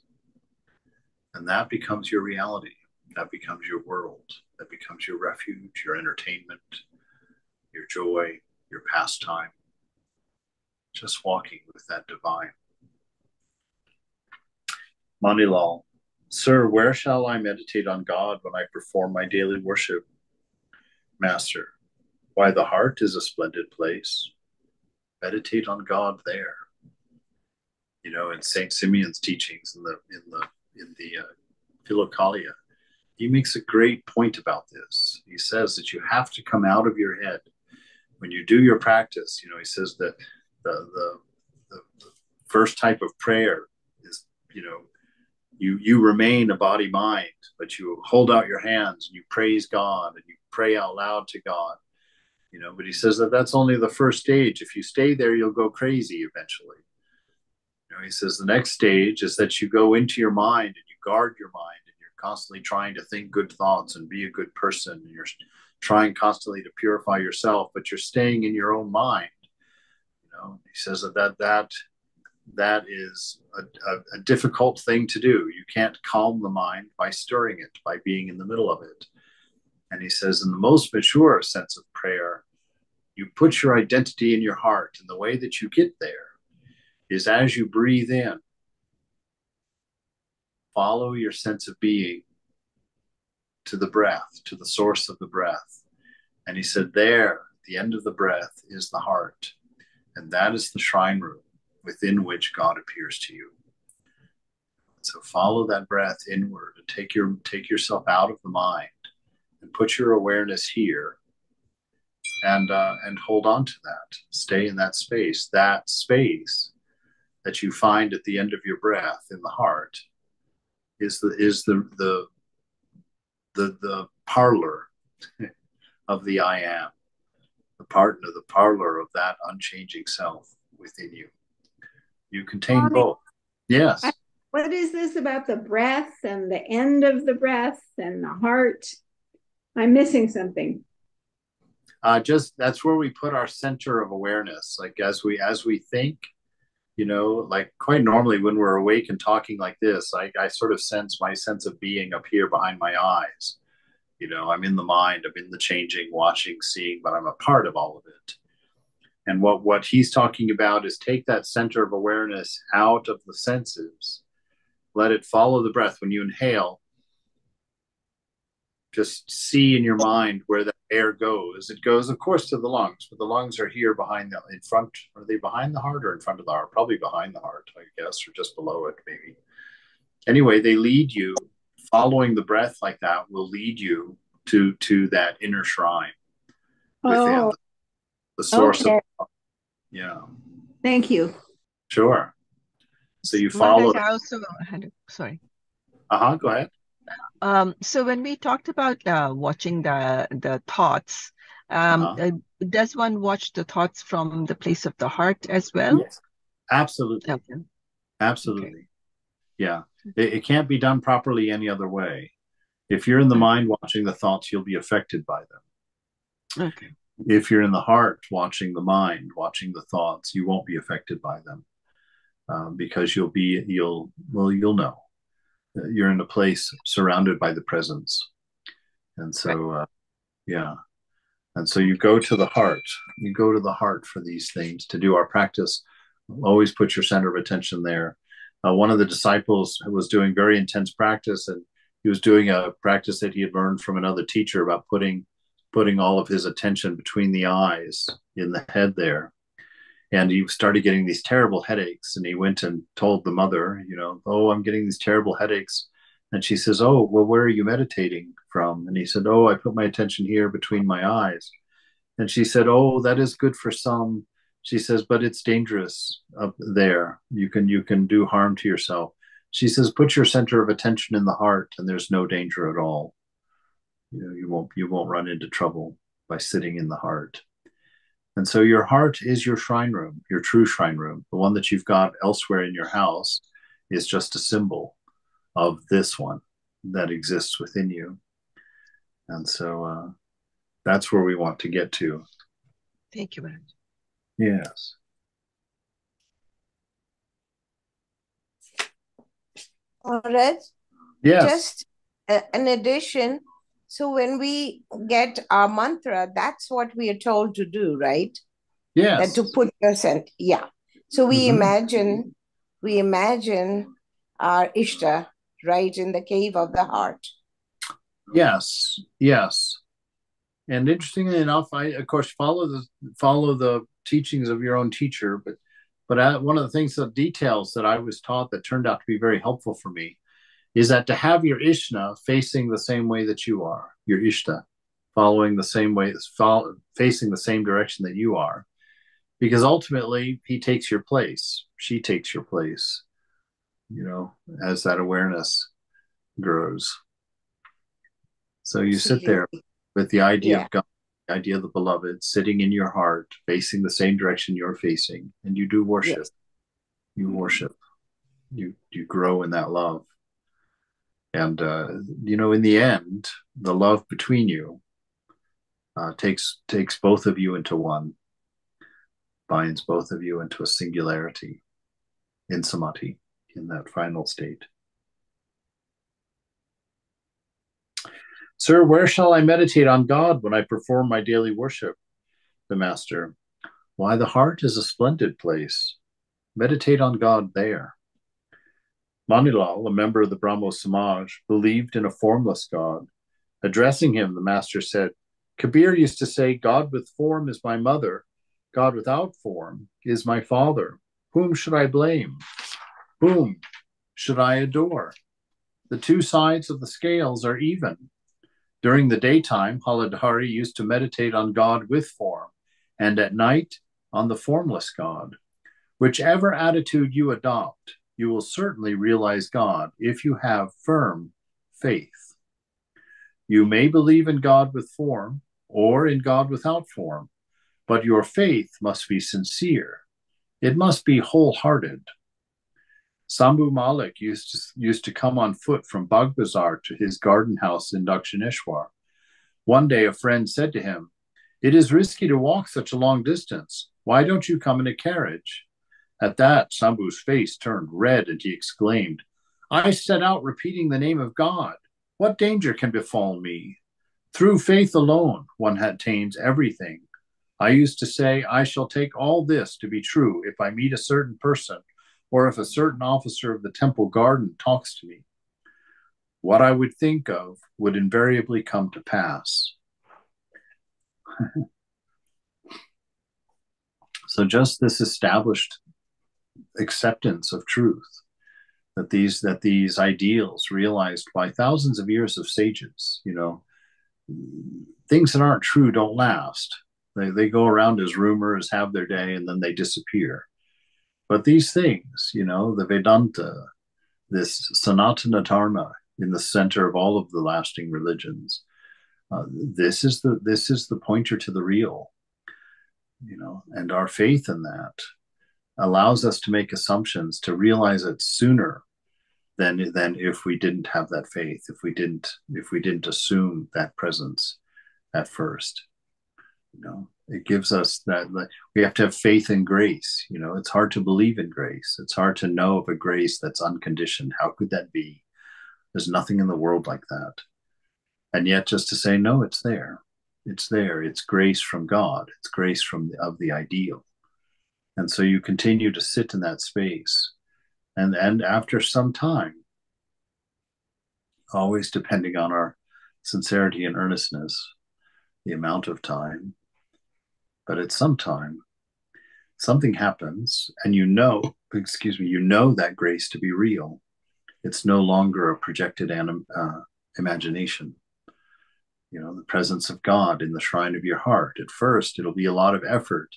[SPEAKER 1] And that becomes your reality. That becomes your world. That becomes your refuge, your entertainment, your joy, your pastime. Just walking with that divine. Manilal, sir, where shall I meditate on God when I perform my daily worship? Master, why, the heart is a splendid place. Meditate on God there. You know, in Saint Simeon's teachings in the Philokalia, he makes a great point about this. He says that you have to come out of your head when you do your practice. You know, he says that the first type of prayer is, you know, you remain a body mind, but you hold out your hands and you praise God and you pray out loud to God. You know, but he says that that's only the first stage. If you stay there, you'll go crazy eventually. You know, he says the next stage is that you go into your mind and you guard your mind and you're constantly trying to think good thoughts and be a good person. And you're trying constantly to purify yourself, but you're staying in your own mind. You know, he says that is a difficult thing to do. You can't calm the mind by stirring it, by being in the middle of it. And he says, in the most mature sense of prayer, you put your identity in your heart. And the way that you get there is as you breathe in, follow your sense of being to the breath, to the source of the breath. And he said, there, at the end of the breath, is the heart. And that is the shrine room within which God appears to you. So follow that breath inward and take yourself out of the mind and put your awareness here and hold on to that. Stay in that space. That space that you find at the end of your breath in the heart is the parlor of the I am, the parlor of that unchanging self within you. You contain both. Yes.
[SPEAKER 3] What is this about the breath and the end of the breath and the heart? I'm missing something.
[SPEAKER 1] Just that's where we put our center of awareness. Like as we think, you know, like quite normally when we're awake and talking like this, I sort of sense my sense of being up here behind my eyes. You know, I'm in the mind, I'm in the changing, watching, seeing, but I'm a part of all of it. And what he's talking about is take that center of awareness out of the senses. Let it follow the breath. When you inhale, just see in your mind where the air goes. It goes, of course, to the lungs, but the lungs are here in front. Are they behind the heart or in front of the heart? Probably behind the heart, I guess, or just below it, maybe. Anyway, they lead you. Following the breath like that will lead you to that inner shrine within the source of. Yeah.
[SPEAKER 3] Thank you.
[SPEAKER 1] Sure. So you follow.
[SPEAKER 6] I also had sorry.
[SPEAKER 1] Go ahead.
[SPEAKER 6] So when we talked about watching the thoughts, does one watch the thoughts from the place of the heart as well?
[SPEAKER 1] Yes, absolutely.
[SPEAKER 6] Okay.
[SPEAKER 1] Absolutely.
[SPEAKER 6] Okay.
[SPEAKER 1] Yeah. It can't be done properly any other way. If you're in the mind watching the thoughts, you'll be affected by them.
[SPEAKER 6] Okay.
[SPEAKER 1] If you're in the heart watching the mind, watching the thoughts, you won't be affected by them because you'll know. You're in a place surrounded by the presence. And so, yeah. And so you go to the heart. You go to the heart for these things to do our practice. Always put your center of attention there. One of the disciples was doing very intense practice, and he was doing a practice that he had learned from another teacher about putting all of his attention between the eyes in the head there. And he started getting these terrible headaches, and he went and told the mother, oh, I'm getting these terrible headaches. And she says, oh, well, where are you meditating from? And he said, oh, I put my attention here between my eyes. And she said, oh, that is good for some. She says, but it's dangerous up there. You can do harm to yourself. She says, put your center of attention in the heart, and there's no danger at all. You won't run into trouble by sitting in the heart. And so your heart is your shrine room, your true shrine room. The one that you've got elsewhere in your house is just a symbol of this one that exists within you. And so that's where we want to get to.
[SPEAKER 6] Thank you, Maharaj.
[SPEAKER 1] Yes.
[SPEAKER 7] Maharaj,
[SPEAKER 1] Yes.
[SPEAKER 7] just an addition. So when we get our mantra, that's what we are told to do, right?
[SPEAKER 1] Yes.
[SPEAKER 7] That to put yourself, yeah. So we imagine our Ishta right in the cave of the heart.
[SPEAKER 1] Yes. Yes. And interestingly enough, I of course follow the teachings of your own teacher, but one of the things, the details that I was taught that turned out to be very helpful for me is that to have your Ishna facing the same way that you are, your Ishta, following the same way, facing the same direction that you are, because ultimately he takes your place, she takes your place, as that awareness grows. So you sit there with the idea of God, the idea of the beloved, sitting in your heart, facing the same direction you're facing, and you do worship. Yes. You worship. You grow in that love. And, in the end, the love between you takes both of you into one, binds both of you into a singularity in samadhi, in that final state. Sir, where shall I meditate on God when I perform my daily worship? The Master. Why, the heart is a splendid place. Meditate on God there. Manilal, a member of the Brahmo Samaj, believed in a formless God. Addressing him, the Master said, Kabir used to say, God with form is my mother. God without form is my father. Whom should I blame? Whom should I adore? The two sides of the scales are even. During the daytime, Haladhari used to meditate on God with form, and at night on the formless God. Whichever attitude you adopt, you will certainly realize God if you have firm faith. You may believe in God with form or in God without form, but your faith must be sincere. It must be wholehearted. Sambhu Malik used to come on foot from Bagh Bazar to his garden house in Dakshineshwar. One day a friend said to him, It is risky to walk such a long distance. Why don't you come in a carriage? At that, Sambhu's face turned red and he exclaimed, I set out repeating the name of God. What danger can befall me? Through faith alone, one attains everything. I used to say, I shall take all this to be true if I meet a certain person or if a certain officer of the temple garden talks to me. What I would think of would invariably come to pass. So just this established acceptance of truth, that these ideals realized by thousands of years of sages, things that aren't true don't last. They go around as rumors, have their day, and then they disappear. But these things, the Vedanta, this Sanatana Dharma in the center of all of the lasting religions, this is the pointer to the real, and our faith in that allows us to make assumptions, to realize it sooner than if we didn't have that faith, if we didn't assume that presence at first. It gives us that we have to have faith in grace. It's hard to believe in grace. It's hard to know of a grace that's unconditioned. How could that be? There's nothing in the world like that. And yet just to say, no, it's there. It's there. It's grace from God. It's grace of the ideal. And so you continue to sit in that space. And after some time, always depending on our sincerity and earnestness, the amount of time, but at some time, something happens and you know that grace to be real. It's no longer a projected imagination. The presence of God in the shrine of your heart. At first, it'll be a lot of effort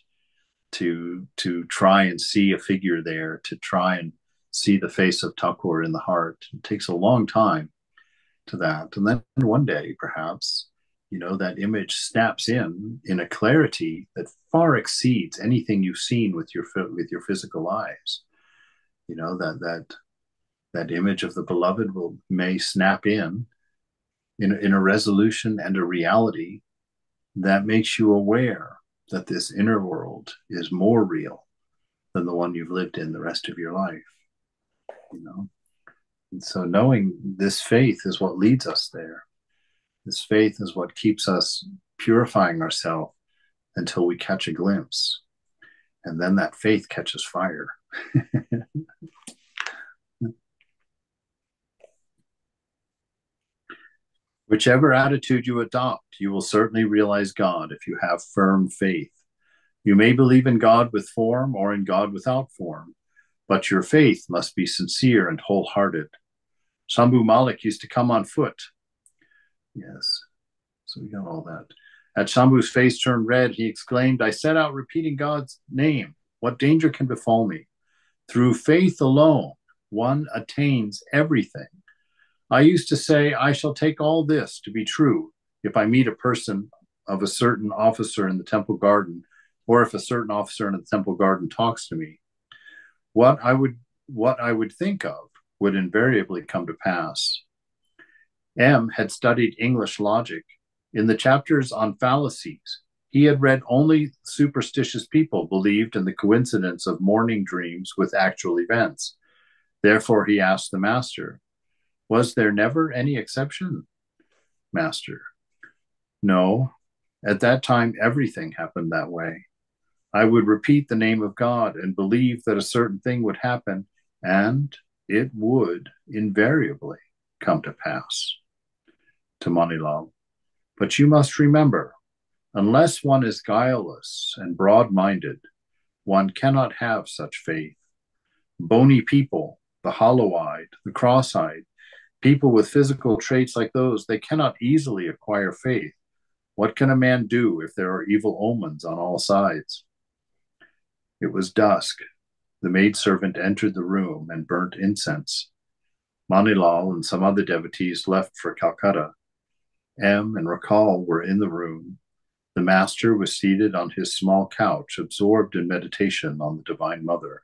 [SPEAKER 1] to try and see a figure there, to try and see the face of Thakur in the heart. It takes a long time to that. And then one day, perhaps, that image snaps in a clarity that far exceeds anything you've seen with your physical eyes. That image of the beloved may snap in a resolution and a reality that makes you aware that this inner world is more real than the one you've lived in the rest of your life. And so knowing this faith is what leads us there. This faith is what keeps us purifying ourselves until we catch a glimpse. And then that faith catches fire. Whichever attitude you adopt, you will certainly realize God if you have firm faith. You may believe in God with form or in God without form, but your faith must be sincere and wholehearted. Shambhu Malik used to come on foot. Yes, so we got all that. At Shambhu's face turned red, he exclaimed, I set out repeating God's name. What danger can befall me? Through faith alone, one attains everything. I used to say, I shall take all this to be true if I meet a person of a certain officer in the temple garden, or if a certain officer in the temple garden talks to me. What I would think of would invariably come to pass. M had studied English logic. In the chapters on fallacies, he had read only superstitious people believed in the coincidence of morning dreams with actual events. Therefore, he asked the master, was there never any exception? Master, no. At that time, everything happened that way. I would repeat the name of God and believe that a certain thing would happen, and it would invariably come to pass. To Manilal, but you must remember, unless one is guileless and broad-minded, one cannot have such faith. Bony people, the hollow-eyed, the cross-eyed, people with physical traits like those, they cannot easily acquire faith. What can a man do if there are evil omens on all sides? It was dusk. The maidservant entered the room and burnt incense. Manilal and some other devotees left for Calcutta. M and Rakal were in the room. The master was seated on his small couch, absorbed in meditation on the Divine Mother.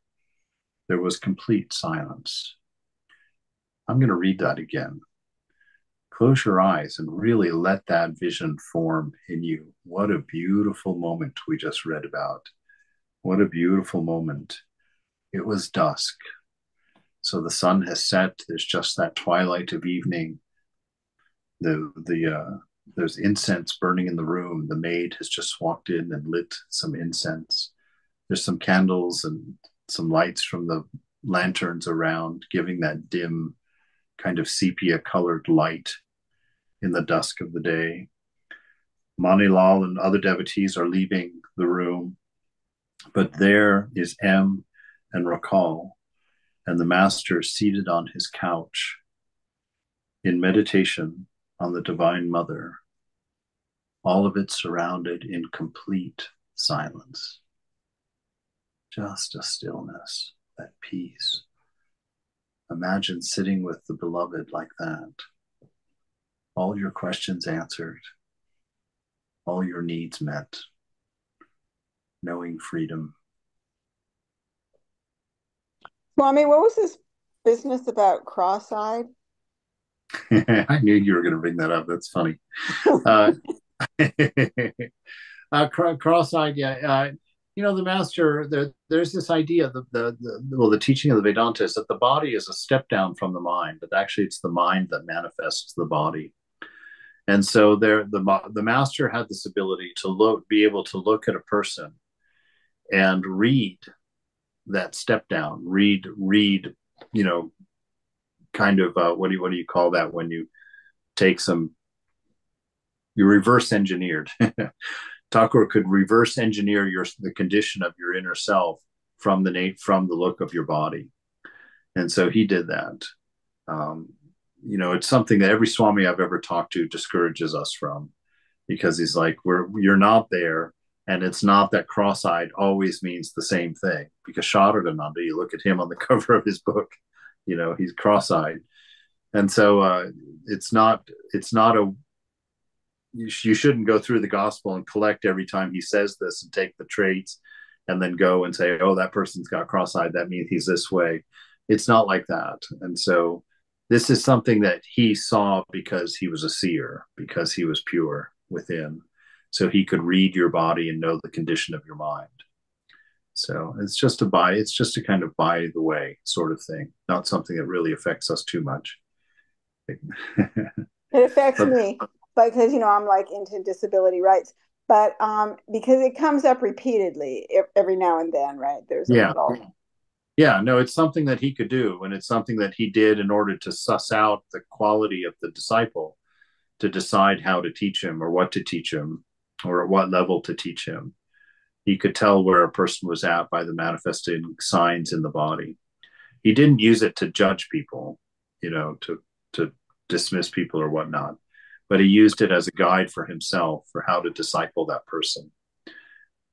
[SPEAKER 1] There was complete silence. I'm going to read that again. Close your eyes and really let that vision form in you. What a beautiful moment we just read about. What a beautiful moment. It was dusk. So the sun has set. There's just that twilight of evening. There's incense burning in the room. The maid has just walked in and lit some incense. There's some candles and some lights from the lanterns around, giving that dim kind of sepia-colored light in the dusk of the day. Manilal and other devotees are leaving the room, but there is M and Rakal, and the master seated on his couch in meditation on the Divine Mother, all of it surrounded in complete silence. Just a stillness, that peace. Imagine sitting with the beloved like that. All your questions answered, all your needs met, knowing freedom.
[SPEAKER 8] Swami, what was this business about cross-eyed?
[SPEAKER 1] I knew you were going to bring that up. That's funny. Cross-eyed, yeah. The master, there's this idea, the teaching of the Vedanta is that the body is a step down from the mind, but actually it's the mind that manifests the body. And so the master had this ability to be able to look at a person and read that step down, read, kind of, what do you call that when you take you reverse engineered Thakur could reverse engineer the condition of your inner self from the look of your body. And so he did that. It's something that every Swami I've ever talked to discourages us from, because he's like, you're not there. And it's not that cross-eyed always means the same thing, because Sharadananda, you look at him on the cover of his book, he's cross-eyed. And so it's not you shouldn't go through the gospel and collect every time he says this and take the traits and then go and say, oh, that person's got cross-eyed, that means he's this way. It's not like that. And so this is something that he saw because he was a seer, because he was pure within. So he could read your body and know the condition of your mind. So it's just a kind of by the way sort of thing, not something that really affects us too much.
[SPEAKER 8] It affects me because, I'm like into disability rights, but because it comes up repeatedly every now and then, right? There's a little...
[SPEAKER 1] Yeah, no, it's something that he could do, and it's something that he did in order to suss out the quality of the disciple, to decide how to teach him or what to teach him or at what level to teach him. He could tell where a person was at by the manifested signs in the body. He didn't use it to judge people, to dismiss people or whatnot, but he used it as a guide for himself for how to disciple that person.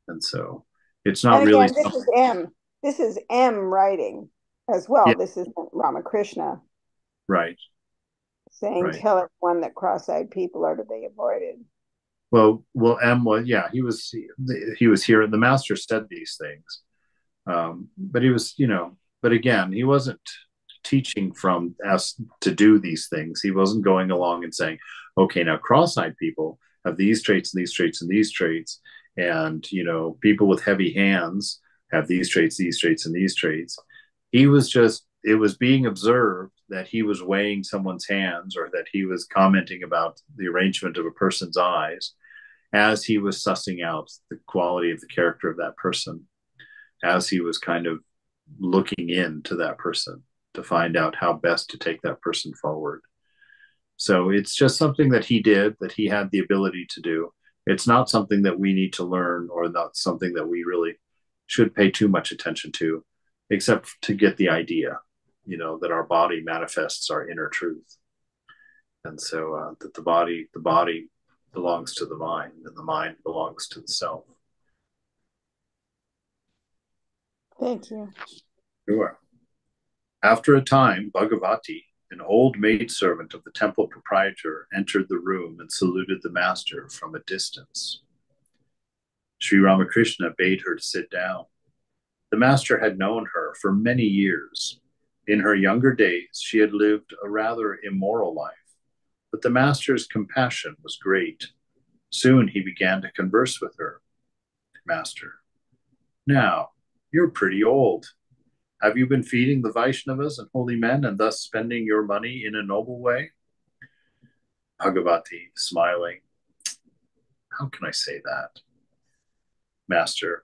[SPEAKER 1] And so it's not really...
[SPEAKER 8] This is M writing as well.
[SPEAKER 1] Yeah.
[SPEAKER 8] This is Ramakrishna.
[SPEAKER 1] Right.
[SPEAKER 8] Saying, tell everyone that cross-eyed people are to be avoided.
[SPEAKER 1] Well, M was, he was here, and the master said these things. But he was, but again, he wasn't teaching from us to do these things. He wasn't going along and saying, okay, now cross-eyed people have these traits and these traits and these traits. And, people with heavy hands have these traits, and these traits. It was being observed that he was weighing someone's hands, or that he was commenting about the arrangement of a person's eyes as he was sussing out the quality of the character of that person, as he was kind of looking into that person to find out how best to take that person forward. So it's just something that he did, that he had the ability to do. It's not something that we need to learn, or not something that we really should pay too much attention to, except to get the idea, that our body manifests our inner truth. And so that the body belongs to the mind, and the mind belongs to the self.
[SPEAKER 8] Thank you.
[SPEAKER 1] Sure. After a time, Bhagavati, an old maidservant of the temple proprietor, entered the room and saluted the master from a distance. Sri Ramakrishna bade her to sit down. The master had known her for many years. In her younger days, she had lived a rather immoral life, but the master's compassion was great. Soon he began to converse with her. Master, now, you're pretty old. Have you been feeding the Vaishnavas and holy men, and thus spending your money in a noble way? Bhagavati, smiling, how can I say that? Master,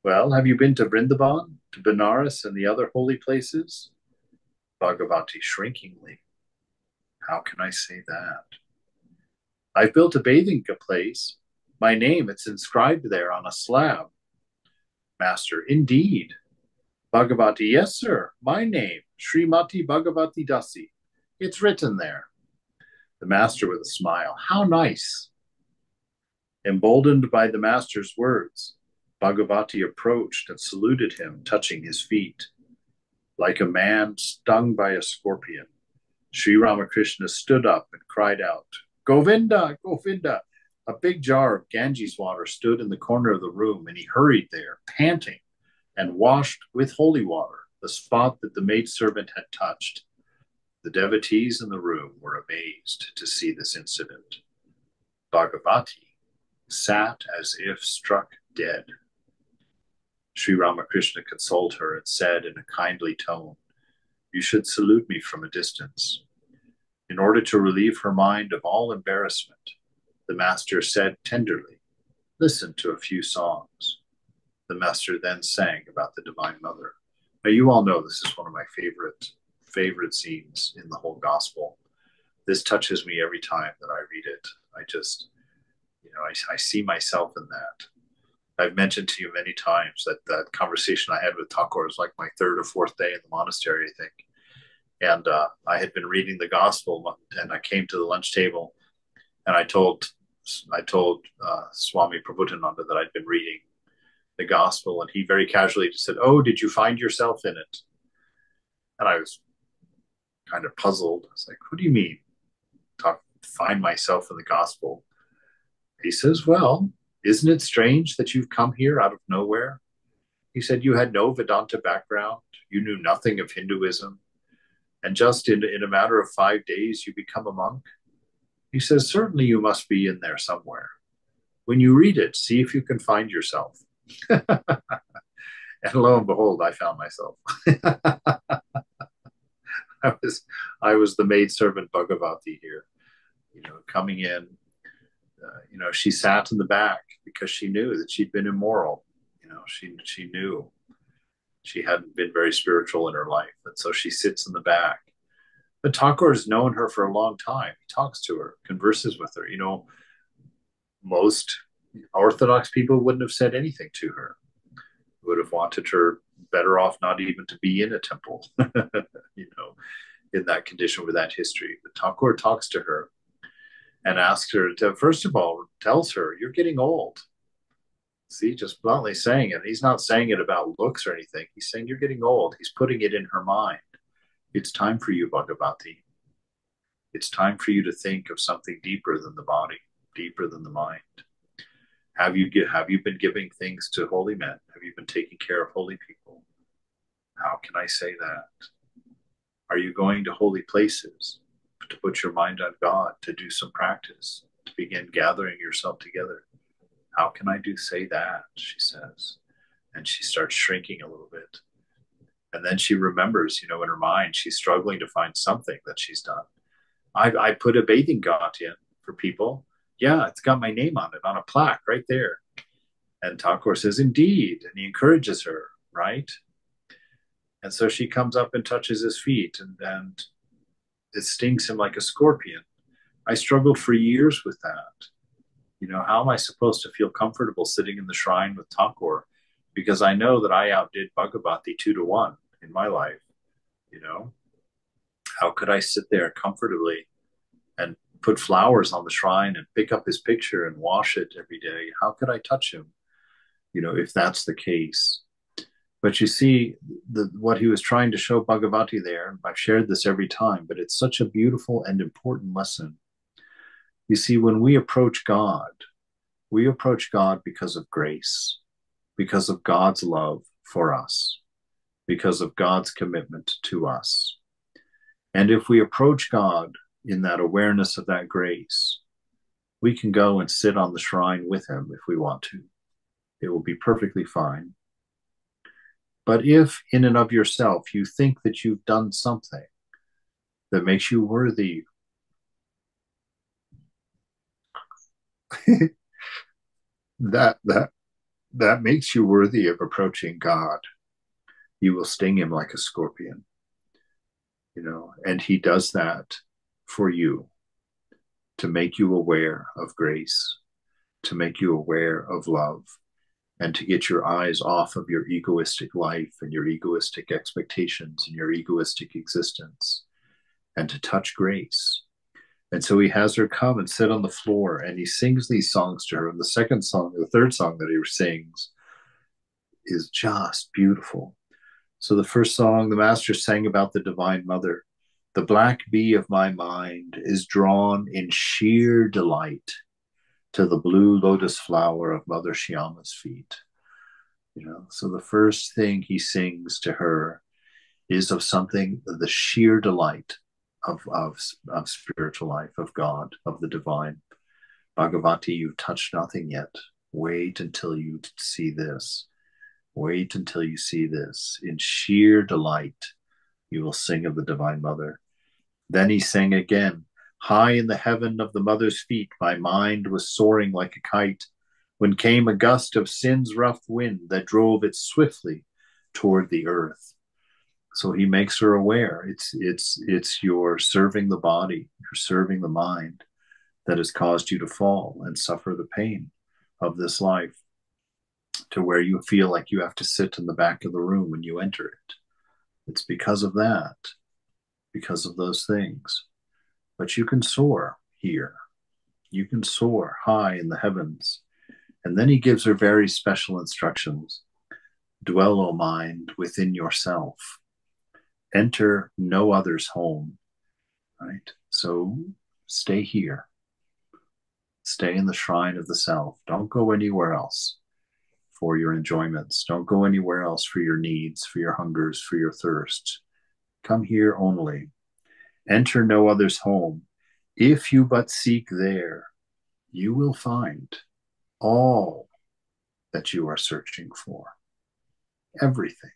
[SPEAKER 1] well, have you been to Vrindavan, to Benares, and the other holy places? Bhagavati, shrinkingly, how can I say that? I've built a bathing place. My name, it's inscribed there on a slab. Master, indeed. Bhagavati, yes, sir, my name, Srimati Bhagavati Dasi. It's written there. The master with a smile, how nice. Emboldened by the master's words, Bhagavati approached and saluted him, touching his feet. Like a man stung by a scorpion, Sri Ramakrishna stood up and cried out, Govinda, Govinda! A big jar of Ganges water stood in the corner of the room, and he hurried there, panting, and washed with holy water the spot that the maidservant had touched. The devotees in the room were amazed to see this incident. Bhagavati sat as if struck dead. Sri Ramakrishna consoled her and said in a kindly tone, You should salute me from a distance. In order to relieve her mind of all embarrassment, the master said tenderly, Listen to a few songs. The master then sang about the Divine Mother. Now, you all know this is one of my favorite scenes in the whole gospel. This touches me every time that I read it. I just, I see myself in that. I've mentioned to you many times that that conversation I had with Thakur was like my third or fourth day in the monastery, I think. And I had been reading the gospel, and I came to the lunch table, and I told Swami Prabhupada that I'd been reading the gospel, and he very casually just said, "Oh, did you find yourself in it?" And I was kind of puzzled. I was like, "What do you mean, find myself in the gospel?" He says, "Well, isn't it strange that you've come here out of nowhere?" He said, "You had no Vedanta background. You knew nothing of Hinduism. And just in a matter of 5 days, you become a monk." He says, "Certainly you must be in there somewhere. When you read it, see if you can find yourself." And lo and behold, I found myself. I was the maidservant Bhagavati here, coming in. She sat in the back because she knew that she'd been immoral. She knew she hadn't been very spiritual in her life, and so she sits in the back. But Thakur has known her for a long time. He talks to her, converses with her. Most Orthodox people wouldn't have said anything to her. Would have wanted her better off not even to be in a temple, in that condition with that history. But Thakur talks to her and asks her to, first of all, tells her, "You're getting old." See, just bluntly saying it. He's not saying it about looks or anything. He's saying you're getting old. He's putting it in her mind. It's time for you, Bhagavati. It's time for you to think of something deeper than the body, deeper than the mind. Have you been giving things to holy men? Have you been taking care of holy people? How can I say that? Are you going to holy places to put your mind on God, to do some practice, to begin gathering yourself together? How can I say that? She says. And she starts shrinking a little bit. And then she remembers, in her mind, she's struggling to find something that she's done. I put a bathing ghat in for people. Yeah, it's got my name on it, on a plaque right there. And Thakur says, "Indeed." And he encourages her, right? And so she comes up and touches his feet, and it stings him like a scorpion. I struggled for years with that. How am I supposed to feel comfortable sitting in the shrine with Thakur? Because I know that I outdid Bhagavati 2-1 in my life. How could I sit there comfortably and put flowers on the shrine and pick up his picture and wash it every day? How could I touch him, if that's the case? But you see, what he was trying to show Bhagavati there, and I've shared this every time, but it's such a beautiful and important lesson. You see, when we approach God because of grace, because of God's love for us, because of God's commitment to us. And if we approach God in that awareness of that grace, we can go and sit on the shrine with him if we want to. It will be perfectly fine. But if in and of yourself you think that you've done something that makes you worthy, that makes you worthy of approaching God, you will sting him like a scorpion. And he does that for you, to make you aware of grace, to make you aware of love, and to get your eyes off of your egoistic life and your egoistic expectations and your egoistic existence, and to touch grace. And so he has her come and sit on the floor, and he sings these songs to her. And the third song that he sings is just beautiful. So the first song, the master sang about the Divine Mother. The black bee of my mind is drawn in sheer delight to the blue lotus flower of Mother Shyama's feet. So the first thing he sings to her is of something, the sheer delight of spiritual life, of God, of the divine. Bhagavati, you've touched nothing yet. Wait until you see this. Wait until you see this. In sheer delight, you will sing of the Divine Mother. Then he sang again. High in the heaven of the mother's feet, my mind was soaring like a kite, when came a gust of sin's rough wind that drove it swiftly toward the earth. So he makes her aware. It's you're serving the body, you're serving the mind, that has caused you to fall and suffer the pain of this life, to where you feel like you have to sit in the back of the room when you enter it. It's because of that, because of those things. But you can soar here. You can soar high in the heavens. And then he gives her very special instructions. Dwell, O mind, within yourself. Enter no other's home. Right? So stay here. Stay in the shrine of the self. Don't go anywhere else for your enjoyments. Don't go anywhere else for your needs, for your hungers, for your thirsts. Come here only. Enter no other's home. If you but seek there, you will find all that you are searching for. Everything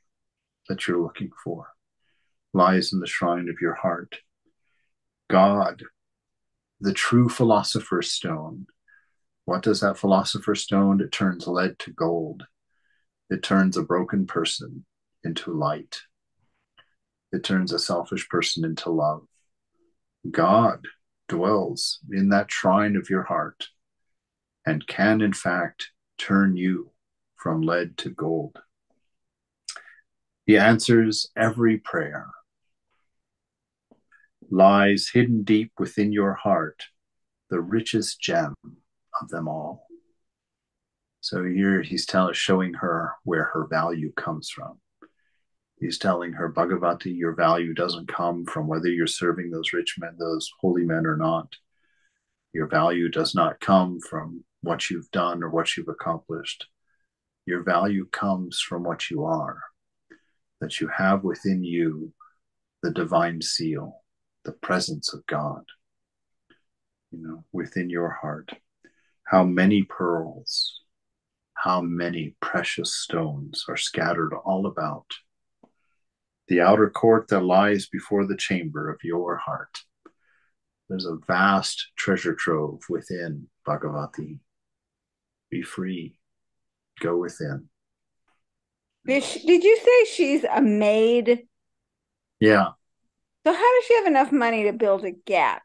[SPEAKER 1] that you're looking for lies in the shrine of your heart. God, the true philosopher's stone. What does that philosopher's stone? It turns lead to gold. It turns a broken person into light. It turns a selfish person into love. God dwells in that shrine of your heart and can, in fact, turn you from lead to gold. He answers every prayer. Lies hidden deep within your heart, the richest gem of them all. So here he's showing her where her value comes from. He's telling her, Bhagavati, your value doesn't come from whether you're serving those rich men, those holy men or not. Your value does not come from what you've done or what you've accomplished. Your value comes from what you are, that you have within you the divine seal, the presence of God, within your heart. How many pearls, how many precious stones are scattered all about the outer court that lies before the chamber of your heart. There's a vast treasure trove within, Bhagavati. Be free. Go within.
[SPEAKER 8] Did you say she's a maid?
[SPEAKER 1] Yeah.
[SPEAKER 8] So how does she have enough money to build a ghat?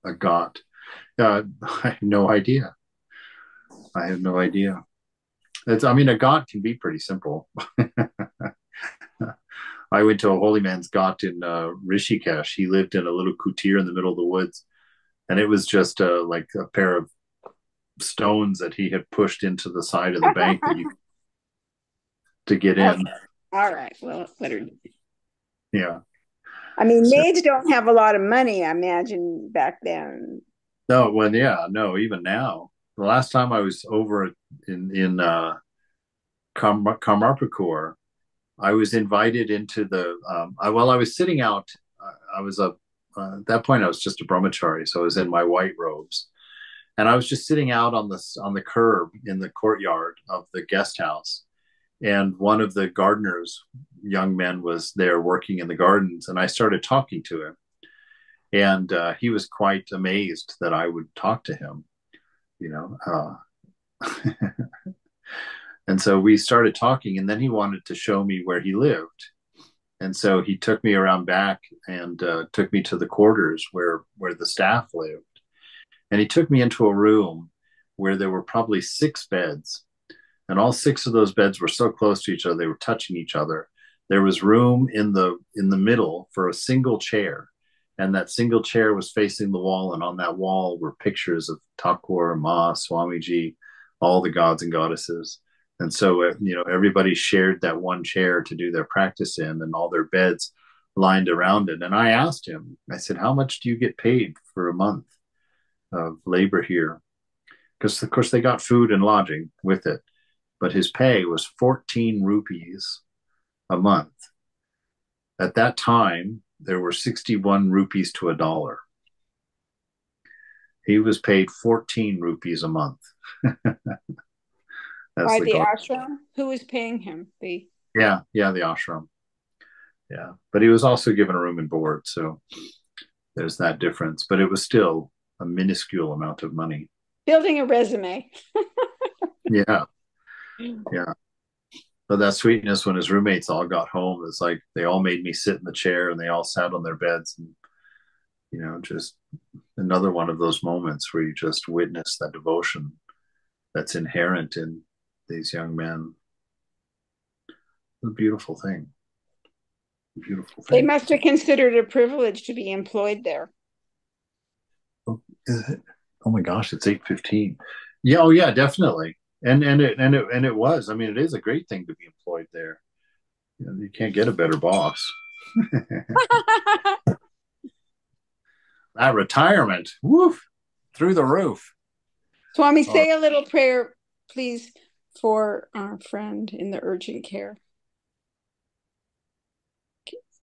[SPEAKER 1] A ghat. I have no idea. I have no idea. A ghat can be pretty simple. I went to a holy man's ghat in Rishikesh. He lived in a little kutir in the middle of the woods. And it was just like a pair of stones that he had pushed into the side of the bank to get in.
[SPEAKER 8] All right. Well, better.
[SPEAKER 1] Yeah.
[SPEAKER 8] Maids don't have a lot of money, I imagine, back then.
[SPEAKER 1] No, well, yeah, no, even now. The last time I was over in Karmarpur, I was invited into the, I was sitting out, at that point I was just a brahmachari, so I was in my white robes. And I was just sitting out on the curb in the courtyard of the guest house. And one of the gardeners, young men, was there working in the gardens. And I started talking to him. And he was quite amazed that I would talk to him, And so we started talking, and then he wanted to show me where he lived. And so he took me around back and took me to the quarters where the staff lived. And he took me into a room where there were probably 6 beds. And all 6 of those beds were so close to each other, they were touching each other. There was room in the middle for a single chair. And that single chair was facing the wall. And on that wall were pictures of Thakur, Ma, Swamiji, all the gods and goddesses. And so, everybody shared that one chair to do their practice in, and all their beds lined around it. And I asked him, I said, how much do you get paid for a month of labor here? Because, of course, they got food and lodging with it. But his pay was 14 rupees a month. At that time, there were 61 rupees to $1. He was paid 14 rupees a month.
[SPEAKER 8] By the ashram? Who was paying him? The
[SPEAKER 1] ashram. Yeah, but he was also given a room and board, so there's that difference. But it was still a minuscule amount of money.
[SPEAKER 8] Building a resume.
[SPEAKER 1] Yeah. But that sweetness when his roommates all got home, it's like they all made me sit in the chair and they all sat on their beds and, another one of those moments where you just witness that devotion that's inherent in these young men. A beautiful thing. A beautiful thing.
[SPEAKER 3] They must have considered it a privilege to be employed there.
[SPEAKER 1] Oh, is it? Oh my gosh, it's 8:15. Yeah, oh yeah, definitely. And it was. I mean, it is a great thing to be employed there. You can't get a better boss. That retirement, woof, through the roof.
[SPEAKER 3] Swami, say a little prayer, please, for our friend in the urgent care.